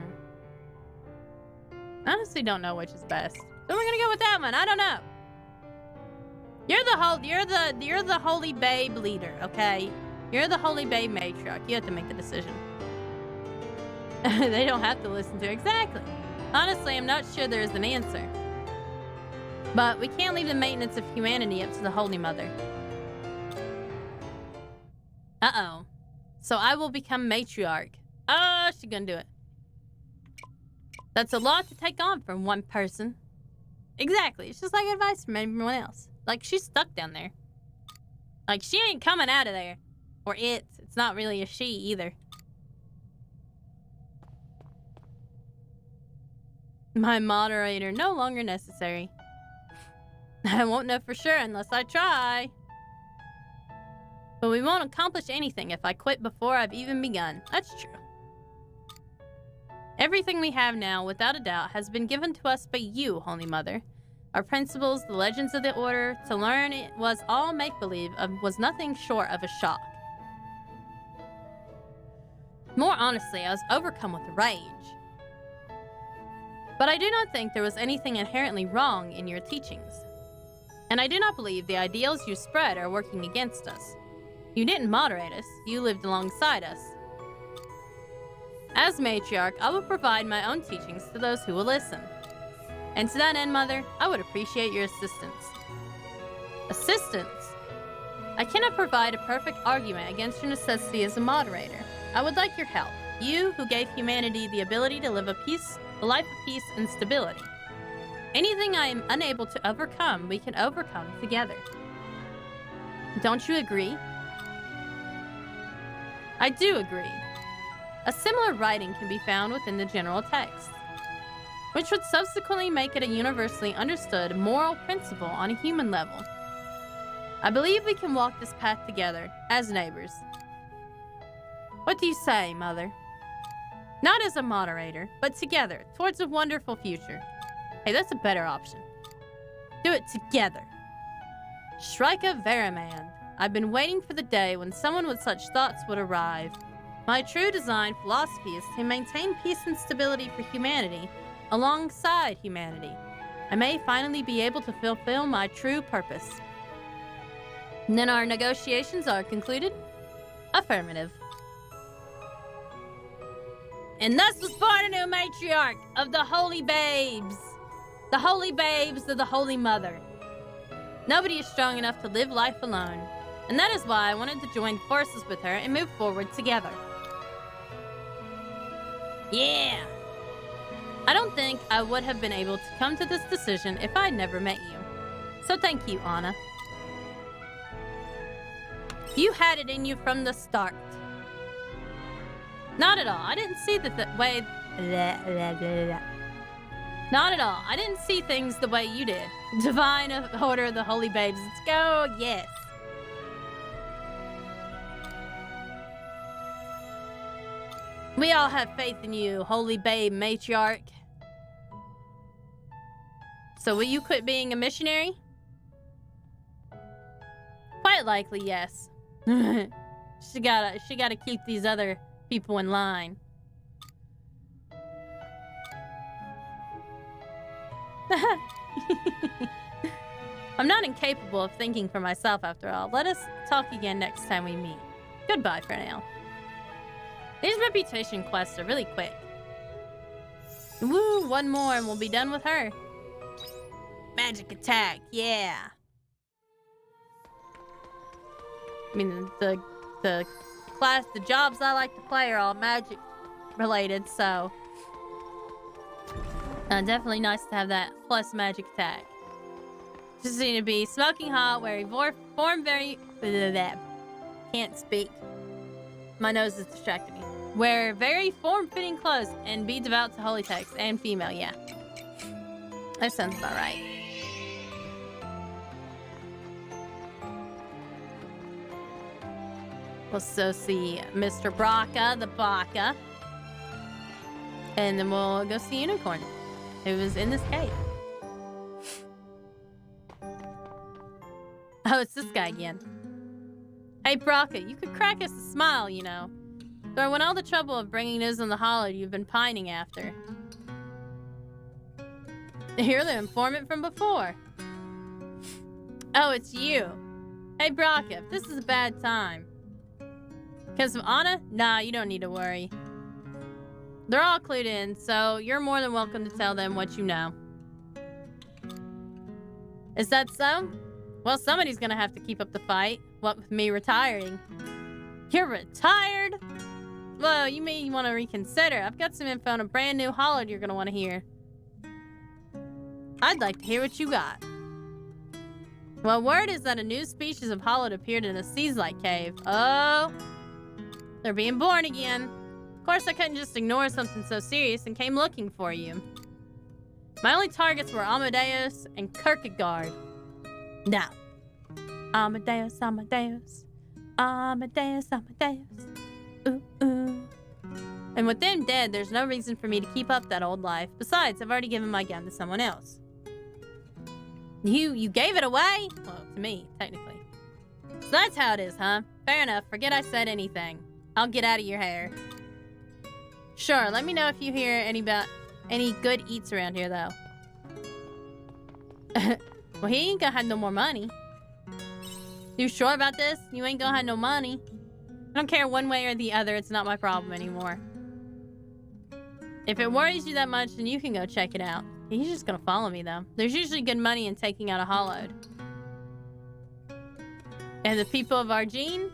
honestly don't know which is best. So we're gonna go with that one. I don't know. You're the Holy Babe leader, okay? You're the Holy Babe matriarch. You have to make the decision. They don't have to listen to it. Exactly. Honestly, I'm not sure there is an answer. But we can't leave the maintenance of humanity up to the Holy Mother. Uh-oh. So I will become matriarch. Oh, she's gonna do it. That's a lot to take on from one person. Exactly. It's just like advice from everyone else. Like, she's stuck down there. Like, she ain't coming out of there. Or it's not really a she either. My moderator no longer necessary. I won't know for sure unless I try. But we won't accomplish anything if I quit before I've even begun. That's true. Everything we have now, without a doubt, has been given to us by you, Holy Mother. Our principles, the legends of the Order, to learn it was all make-believe, was nothing short of a shock. More honestly, I was overcome with rage. But I do not think there was anything inherently wrong in your teachings. And I do not believe the ideals you spread are working against us. You didn't moderate us, you lived alongside us. As matriarch, I will provide my own teachings to those who will listen. And to that end, Mother, I would appreciate your assistance. Assistance? I cannot provide a perfect argument against your necessity as a moderator. I would like your help. You who gave humanity the ability to live a life of peace and stability. Anything I am unable to overcome, we can overcome together. Don't you agree? I do agree. A similar writing can be found within the general text. which would subsequently make it a universally understood moral principle on a human level. I believe we can walk this path together, as neighbors. What do you say, Mother? Not as a moderator, but together, towards a wonderful future. Hey, that's a better option. Do it together. Shrika Veramand. I've been waiting for the day when someone with such thoughts would arrive. My true design philosophy is to maintain peace and stability for humanity, alongside humanity. I may finally be able to fulfill my true purpose. And then our negotiations are concluded? Affirmative. And thus was born a new matriarch of the Holy Babes. The Holy Babes of the Holy Mother. Nobody is strong enough to live life alone. And that is why I wanted to join forces with her and move forward together. Yeah! I don't think I would have been able to come to this decision if I had never met you. So thank you, Anna. You had it in you from the start. Not at all. I didn't see the way... Not at all. I didn't see things the way you did. Divine Order of the Holy Babes. Let's go. Yes. We all have faith in you, Holy Babe Matriarch. So will you quit being a missionary? Quite likely, yes. She gotta keep these other people in line. I'm not incapable of thinking for myself after all. Let us talk again next time we meet. Goodbye for now. These reputation quests are really quick. Woo, one more and we'll be done with her. Magic attack, yeah. I mean, the jobs I like to play are all magic related, so definitely nice to have that plus magic attack. Just need to be smoking hot, wearing form very... Can't speak. My nose is distracting me. Wear very form-fitting clothes and be devout to holy texts and female, yeah. That sounds about right. We'll so see Mr. Braca, the Baka. And then we'll go see Unicorn. It was in this cave. Oh, it's this guy again. Hey, Braca, you could crack us a smile, you know. Throw in all the trouble of bringing news on the hollow you've been pining after. You're the informant from before. Oh, it's you. Hey, Braca, this is a bad time. Because of Anna? Nah, you don't need to worry. They're all clued in, so you're more than welcome to tell them what you know. Is that so? Well, somebody's gonna have to keep up the fight. What with me retiring? You're retired? Well, you may want to reconsider. I've got some info on a brand new hollow you're gonna want to hear. I'd like to hear what you got. Well, word is that a new species of hollow appeared in a Seas-like cave. Oh, they're being born again. Of course, I couldn't just ignore something so serious and came looking for you. My only targets were Amadeus and Kierkegaard. Now, Amadeus, Amadeus, Amadeus, Amadeus. Ooh, ooh. And with them dead, there's no reason for me to keep up that old life. Besides, I've already given my gun to someone else. You gave it away? Well, to me, technically. So that's how it is, huh? Fair enough. Forget I said anything. I'll get out of your hair. Sure, let me know if you hear any good eats around here, though. Well, he ain't gonna have no more money. You sure about this? You ain't gonna have no money. I don't care one way or the other. It's not my problem anymore. If it worries you that much, then you can go check it out. He's just gonna follow me, though. There's usually good money in taking out a hollowed. And the people of Argene?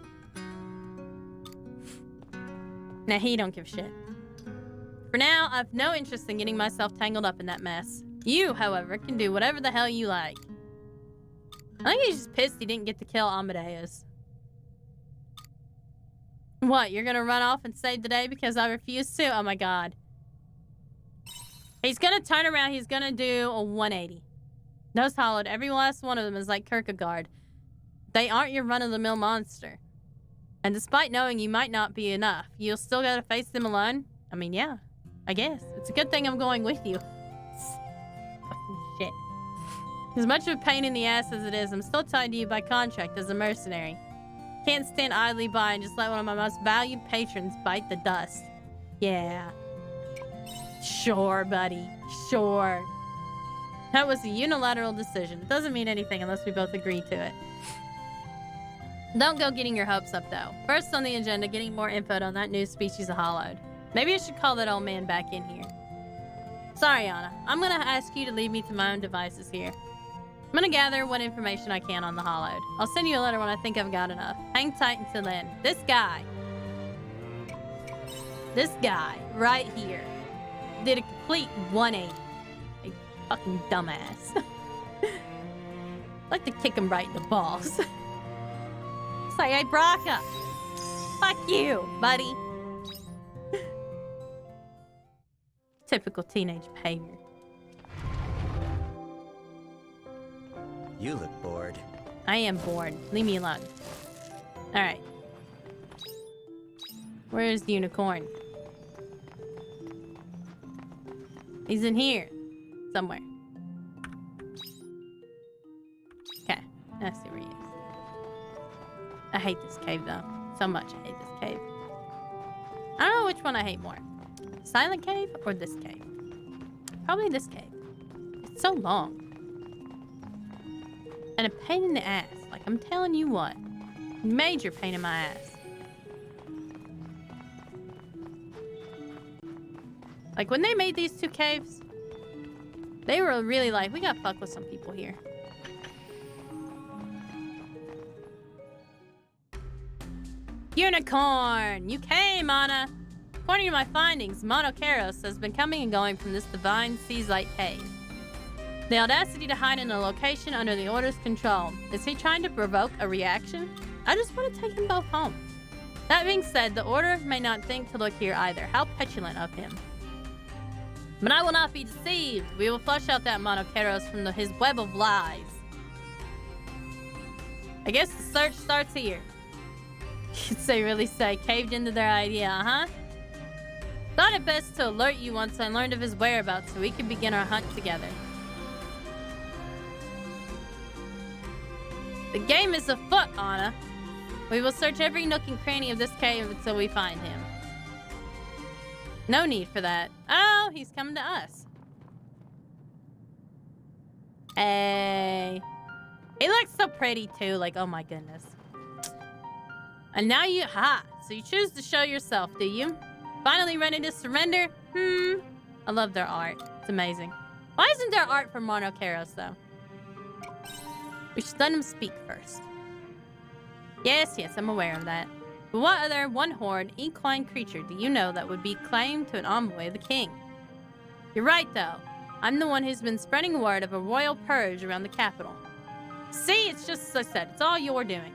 Nah, he don't give a shit. For now, I've no interest in getting myself tangled up in that mess. You, however, can do whatever the hell you like. I think he's just pissed he didn't get to kill Amadeus. What, you're gonna run off and save the day because I refuse to? Oh my god. He's gonna turn around. He's gonna do a 180. Nose hollowed. Every last one of them is like Kierkegaard. They aren't your run-of-the-mill monster. And despite knowing you might not be enough, you'll still gotta face them alone? I mean, yeah. I guess. It's a good thing I'm going with you. Fucking shit. As much of a pain in the ass as it is, I'm still tied to you by contract as a mercenary. Can't stand idly by and just let one of my most valued patrons bite the dust. Yeah. Sure, buddy. Sure. That was a unilateral decision. It doesn't mean anything unless we both agree to it. Don't go getting your hopes up, though. First on the agenda, getting more info on that new species of hollowed. Maybe I should call that old man back in here. Sorry, Anna. I'm gonna ask you to leave me to my own devices here. I'm gonna gather what information I can on the hollowed. I'll send you a letter when I think I've got enough. Hang tight until then. This guy right here did a complete 180. A fucking dumbass. I'd like to kick him right in the balls. It's like, hey, Braca, fuck you, buddy. Typical teenage behavior. You look bored. I am bored. Leave me alone. Alright. Where's the unicorn? He's in here. Somewhere. Okay. I see where he is. I hate this cave, though. So much I hate this cave. I don't know which one I hate more. Silent cave or this cave? Probably this cave. It's so long. And a pain in the ass. Like, I'm telling you what. Major pain in my ass. Like, when they made these two caves, they were really like, we gotta fuck with some people here. Unicorn! You came, Anna! According to my findings, Monocaros has been coming and going from this divine Seaslight cave. The audacity to hide in a location under the Order's control. Is he trying to provoke a reaction? I just want to take them both home. That being said, the Order may not think to look here either. How petulant of him. But I will not be deceived. We will flush out that Monocaros from his web of lies. I guess the search starts here. They really say, caved into their idea, huh? Thought it best to alert you once I learned of his whereabouts so we could begin our hunt together. The game is afoot, Anna. We will search every nook and cranny of this cave until we find him. No need for that. Oh, he's coming to us. Hey. He looks so pretty, too. Like, oh my goodness. And now you... So you choose to show yourself, do you? Finally ready to surrender? I love their art. It's amazing. Why isn't there art for Monocaros, though? We should let him speak first. Yes, I'm aware of that. But what other one-horned, equine creature do you know that would be claimed to an envoy of the king? You're right, though. I'm the one who's been spreading word of a royal purge around the capital. See, it's just as I said. It's all you're doing.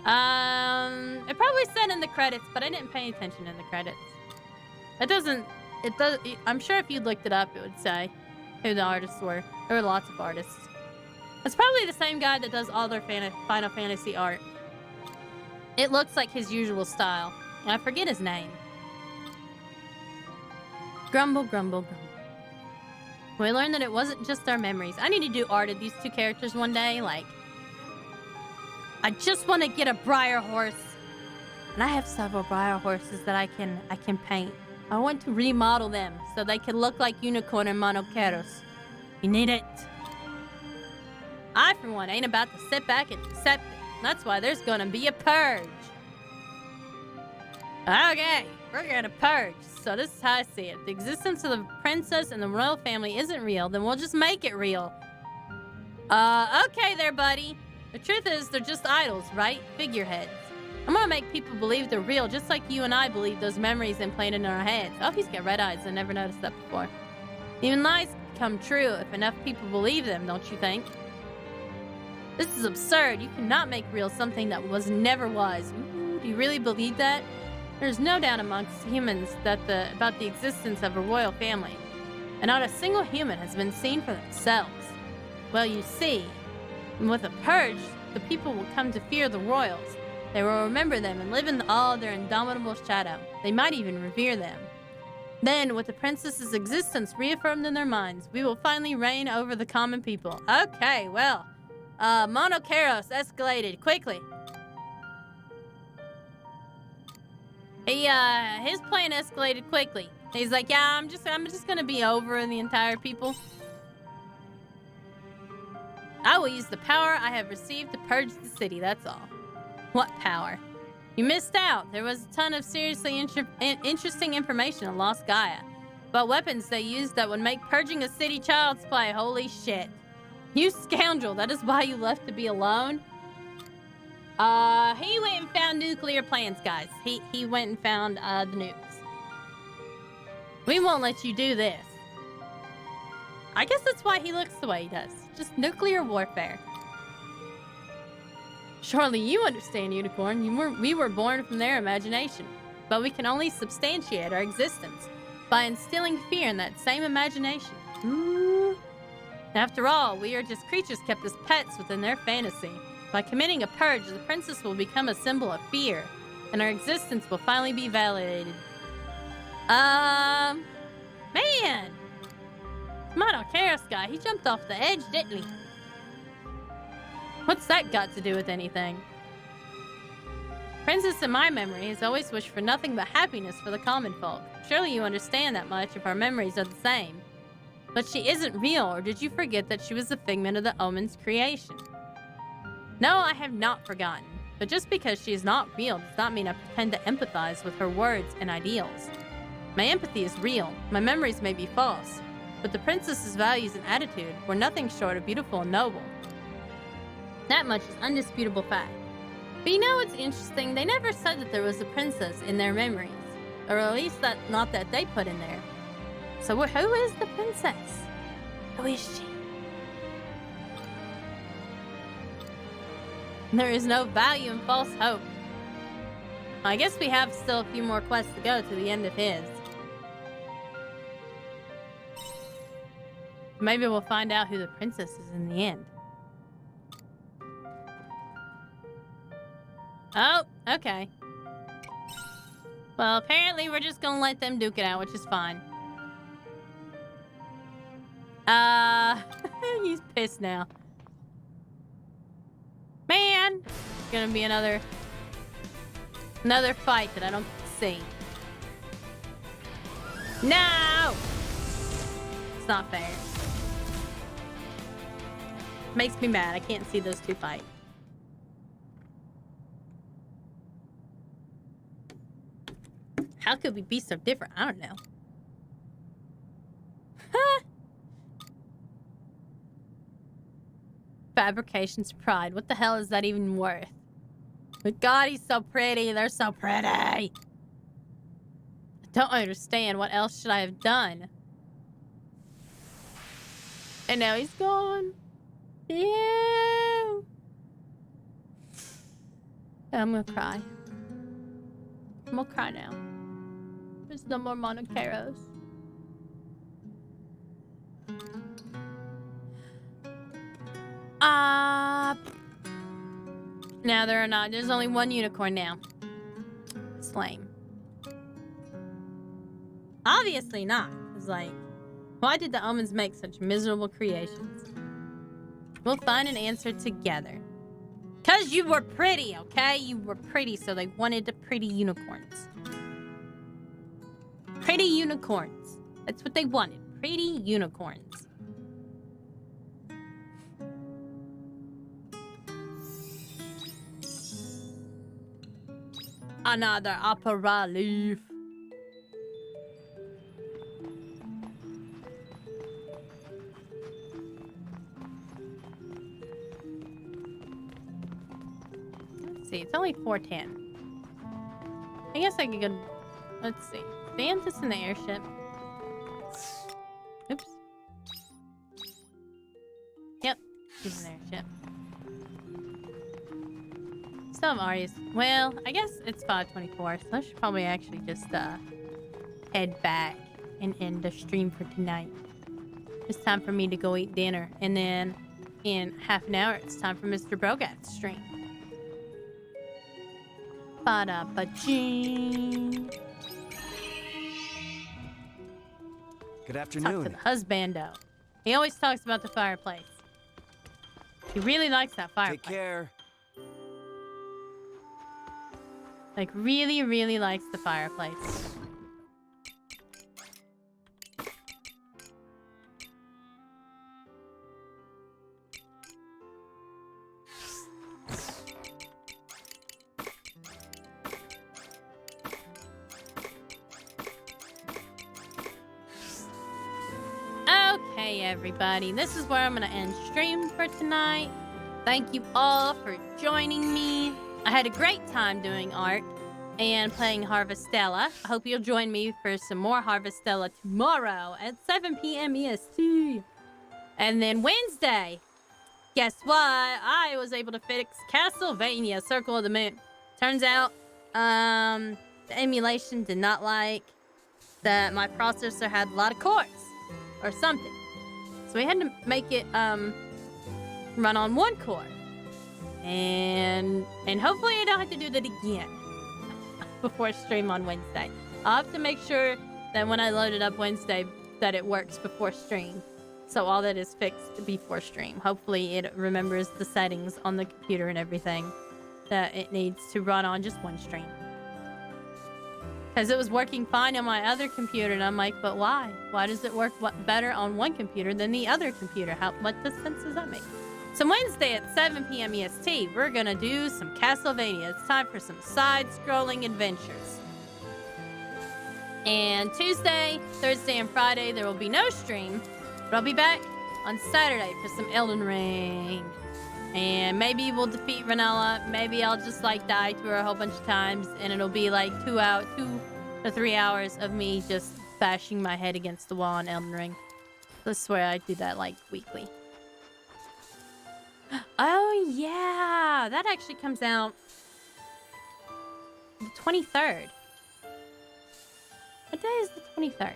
It probably said in the credits, but I didn't pay attention in the credits. It does. I'm sure if you looked it up, it would say who the artists were. There were lots of artists. It's probably the same guy that does all their Final Fantasy art. It looks like his usual style. I forget his name. Grumble, grumble, grumble. We learned that it wasn't just our memories. I need to do art of these two characters one day. Like, I just want to get a Briar horse. And I have several Briar horses that I can paint. I want to remodel them so they can look like Unicorn and Monocaros. You need it. I, for one, ain't about to sit back and accept it. That's why there's gonna be a purge. Okay, we're gonna purge. So this is how I see it. If the existence of the princess and the royal family isn't real, then we'll just make it real. Okay there, buddy. The truth is, they're just idols, right? Figureheads. I'm gonna make people believe they're real, just like you and I believe those memories implanted in our heads. Oh, he's got red eyes. I never noticed that before. Even lies come true if enough people believe them, don't you think? This is absurd. You cannot make real something that never was. Ooh, do you really believe that? There's no doubt amongst humans about the existence of a royal family, and not a single human has been seen for themselves. Well, you see, with a purge, the people will come to fear the royals. They will remember them and live in awe of their indomitable shadow. They might even revere them. Then, with the princess's existence reaffirmed in their minds, we will finally reign over the common people. Okay, well, Monocaros escalated quickly. His plan escalated quickly. He's like, yeah, I'm just gonna be over the entire people. I will use the power I have received to purge the city, that's all. What power? You missed out. There was a ton of seriously interesting information on Lost Gaia. About weapons they used that would make purging a city child's play. Holy shit. You scoundrel, that is why you left to be alone? He went and found nuclear plants, guys. He went and found, the nukes. We won't let you do this. I guess that's why he looks the way he does. Just nuclear warfare. Surely you understand, Unicorn. We were born from their imagination. But we can only substantiate our existence by instilling fear in that same imagination. Ooh. After all, we are just creatures kept as pets within their fantasy. By committing a purge, the princess will become a symbol of fear, and our existence will finally be validated. Man! Monocaros guy, he jumped off the edge, didn't he? What's that got to do with anything? Princess in my memory has always wished for nothing but happiness for the common folk. Surely you understand that much if our memories are the same. But she isn't real, or did you forget that she was a figment of the Omen's creation? No, I have not forgotten. But just because she is not real does not mean I pretend to empathize with her words and ideals. My empathy is real. My memories may be false. But the princess's values and attitude were nothing short of beautiful and noble. That much is undisputable fact. But you know what's interesting? They never said that there was a princess in their memories. Or at least not that they put in there. So who is the princess? Who is she? There is no value in false hope. I guess we have still a few more quests to go to the end of his. Maybe we'll find out who the princess is in the end. Oh, okay. Well, apparently we're just gonna let them duke it out, which is fine. He's pissed now. Man! It's gonna be another fight that I don't see. No! It's not fair. Makes me mad. I can't see those two fight. How could we be so different? I don't know. Fabrication's pride. What the hell is that even worth? But God, he's so pretty. They're so pretty. I don't understand. What else should I have done? And now he's gone. Ew. I'm gonna cry. I'm gonna cry now. There's no more Monocaros. No, there are not. There's only one unicorn now. It's lame. Obviously not. It's like, why did the Omens make such miserable creations? We'll find an answer together. 'Cause you were pretty, okay? You were pretty, so they wanted the pretty unicorns. Pretty unicorns. That's what they wanted. Pretty unicorns. Another opera leaf. Let's see, it's only 4:10. I guess I could go. Let's see. Santa's in the airship. Oops. Yep, she's in the airship. Still have Arias. Well, I guess it's 5:24, so I should probably actually just head back and end the stream for tonight. It's time for me to go eat dinner, and then in half an hour, it's time for Mr. Brogath's stream. Ba-da-ba-ching. Good Talk afternoon. to the husbando. He always talks about the fireplace. He really likes that fireplace. Take care. Like, really, really likes the fireplace. Okay, everybody. This is where I'm going to end stream for tonight. Thank you all for joining me. I had a great time doing art and playing Harvestella. I hope you'll join me for some more Harvestella tomorrow at 7 p.m. EST. And then Wednesday, guess what? I was able to fix Castlevania Circle of the Moon. Turns out, the emulation did not like that my processor had a lot of cores or something. So we had to make it run on one core. And hopefully I don't have to do that again before stream on Wednesday. I'll have to make sure that when I load it up Wednesday that it works before stream. So all that is fixed before stream. Hopefully it remembers the settings on the computer and everything that it needs to run on just one stream. Because it was working fine on my other computer, and I'm like, but why? Why does it work better on one computer than the other computer? What sense does that make? So Wednesday at 7 p.m. EST, we're going to do some Castlevania. It's time for some side-scrolling adventures. And Tuesday, Thursday, and Friday, there will be no stream. But I'll be back on Saturday for some Elden Ring. And maybe we'll defeat Ranella. Maybe I'll just, like, die to her a whole bunch of times. And it'll be, like, 2 to 3 hours of me just bashing my head against the wall on Elden Ring. I swear I do that, like, weekly. Oh, yeah! That actually comes out the 23rd. What day is the 23rd?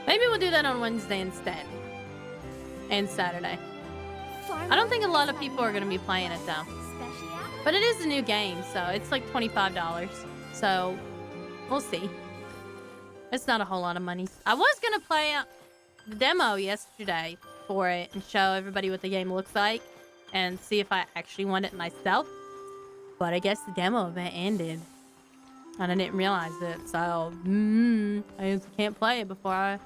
Maybe we'll do that on Wednesday instead. And Saturday. I don't think a lot of people are going to be playing it, though. But it is a new game, so it's like $25. So, we'll see. It's not a whole lot of money. I was going to play the demo yesterday for it and show everybody what the game looks like and see if I actually want it myself. But I guess the demo event ended. And I didn't realize it, so I can't play it before I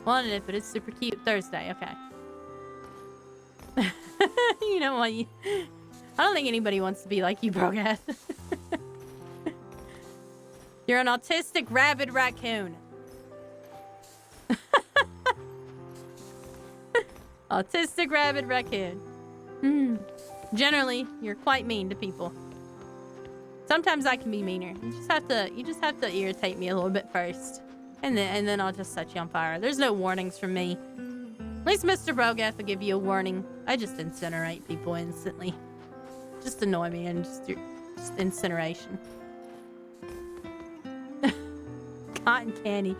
wanted it, but it's super cute. Thursday, okay. You know what? I don't think anybody wants to be like you, Brogath. You're an autistic rabid raccoon. Autistic rabid raccoon. Generally, you're quite mean to people. Sometimes I can be meaner. You just have to irritate me a little bit first. And then I'll just set you on fire. There's no warnings from me. At least Mr. Brogath will give you a warning. I just incinerate people instantly. Just annoy me and just incineration. Cotton candy.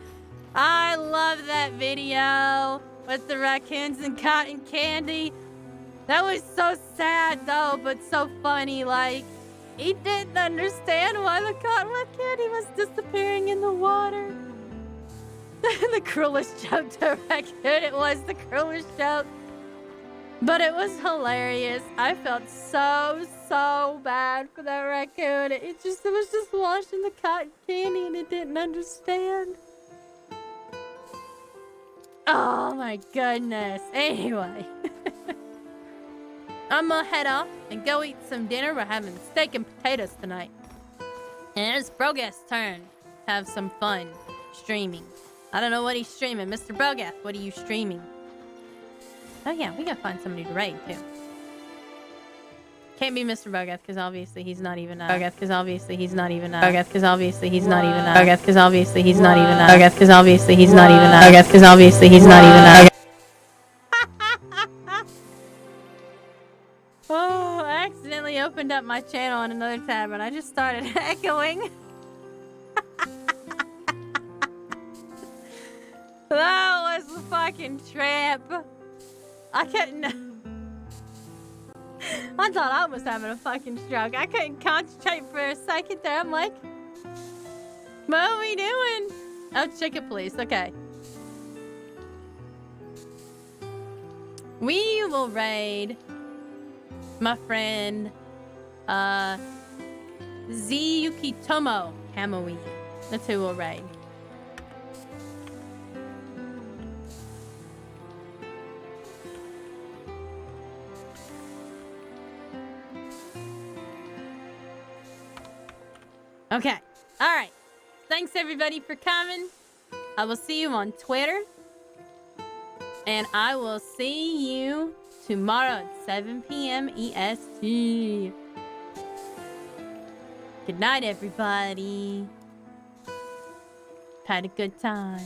I love that video with the raccoons and cotton candy. That was so sad though, but so funny. Like, he didn't understand why the cotton candy was disappearing in the water. The cruelest joke to a raccoon. It was the cruelest joke. But it was hilarious. I felt so bad for that raccoon. It was just washing the cotton candy and it didn't understand. Oh my goodness. Anyway. I'm gonna head off and go eat some dinner. We're having steak and potatoes tonight. And it's Brogath's turn to have some fun streaming. I don't know what he's streaming. Mr. Brogath, what are you streaming? Oh yeah, we gotta find somebody to raid too. Can't be Mr. Brogath because obviously he's not even Brogath because obviously he's not even Brogath because obviously he's not even Brogath because obviously he's not even Brogath because obviously he's not even Brogath because obviously he's not even Oh, I accidentally opened up my channel on another tab and I just started echoing. That was a fucking trip. I couldn't. I thought I was having a fucking stroke. I couldn't concentrate for a second there. I'm like, what are we doing? Oh, chicken police. Okay. We will raid my friend, Ziyuki Tomo Kamui. That's who we'll raid. Okay. All right. Thanks everybody for coming. I will see you on Twitter. And I will see you tomorrow at 7 p.m. EST. Good night, everybody. Had a good time.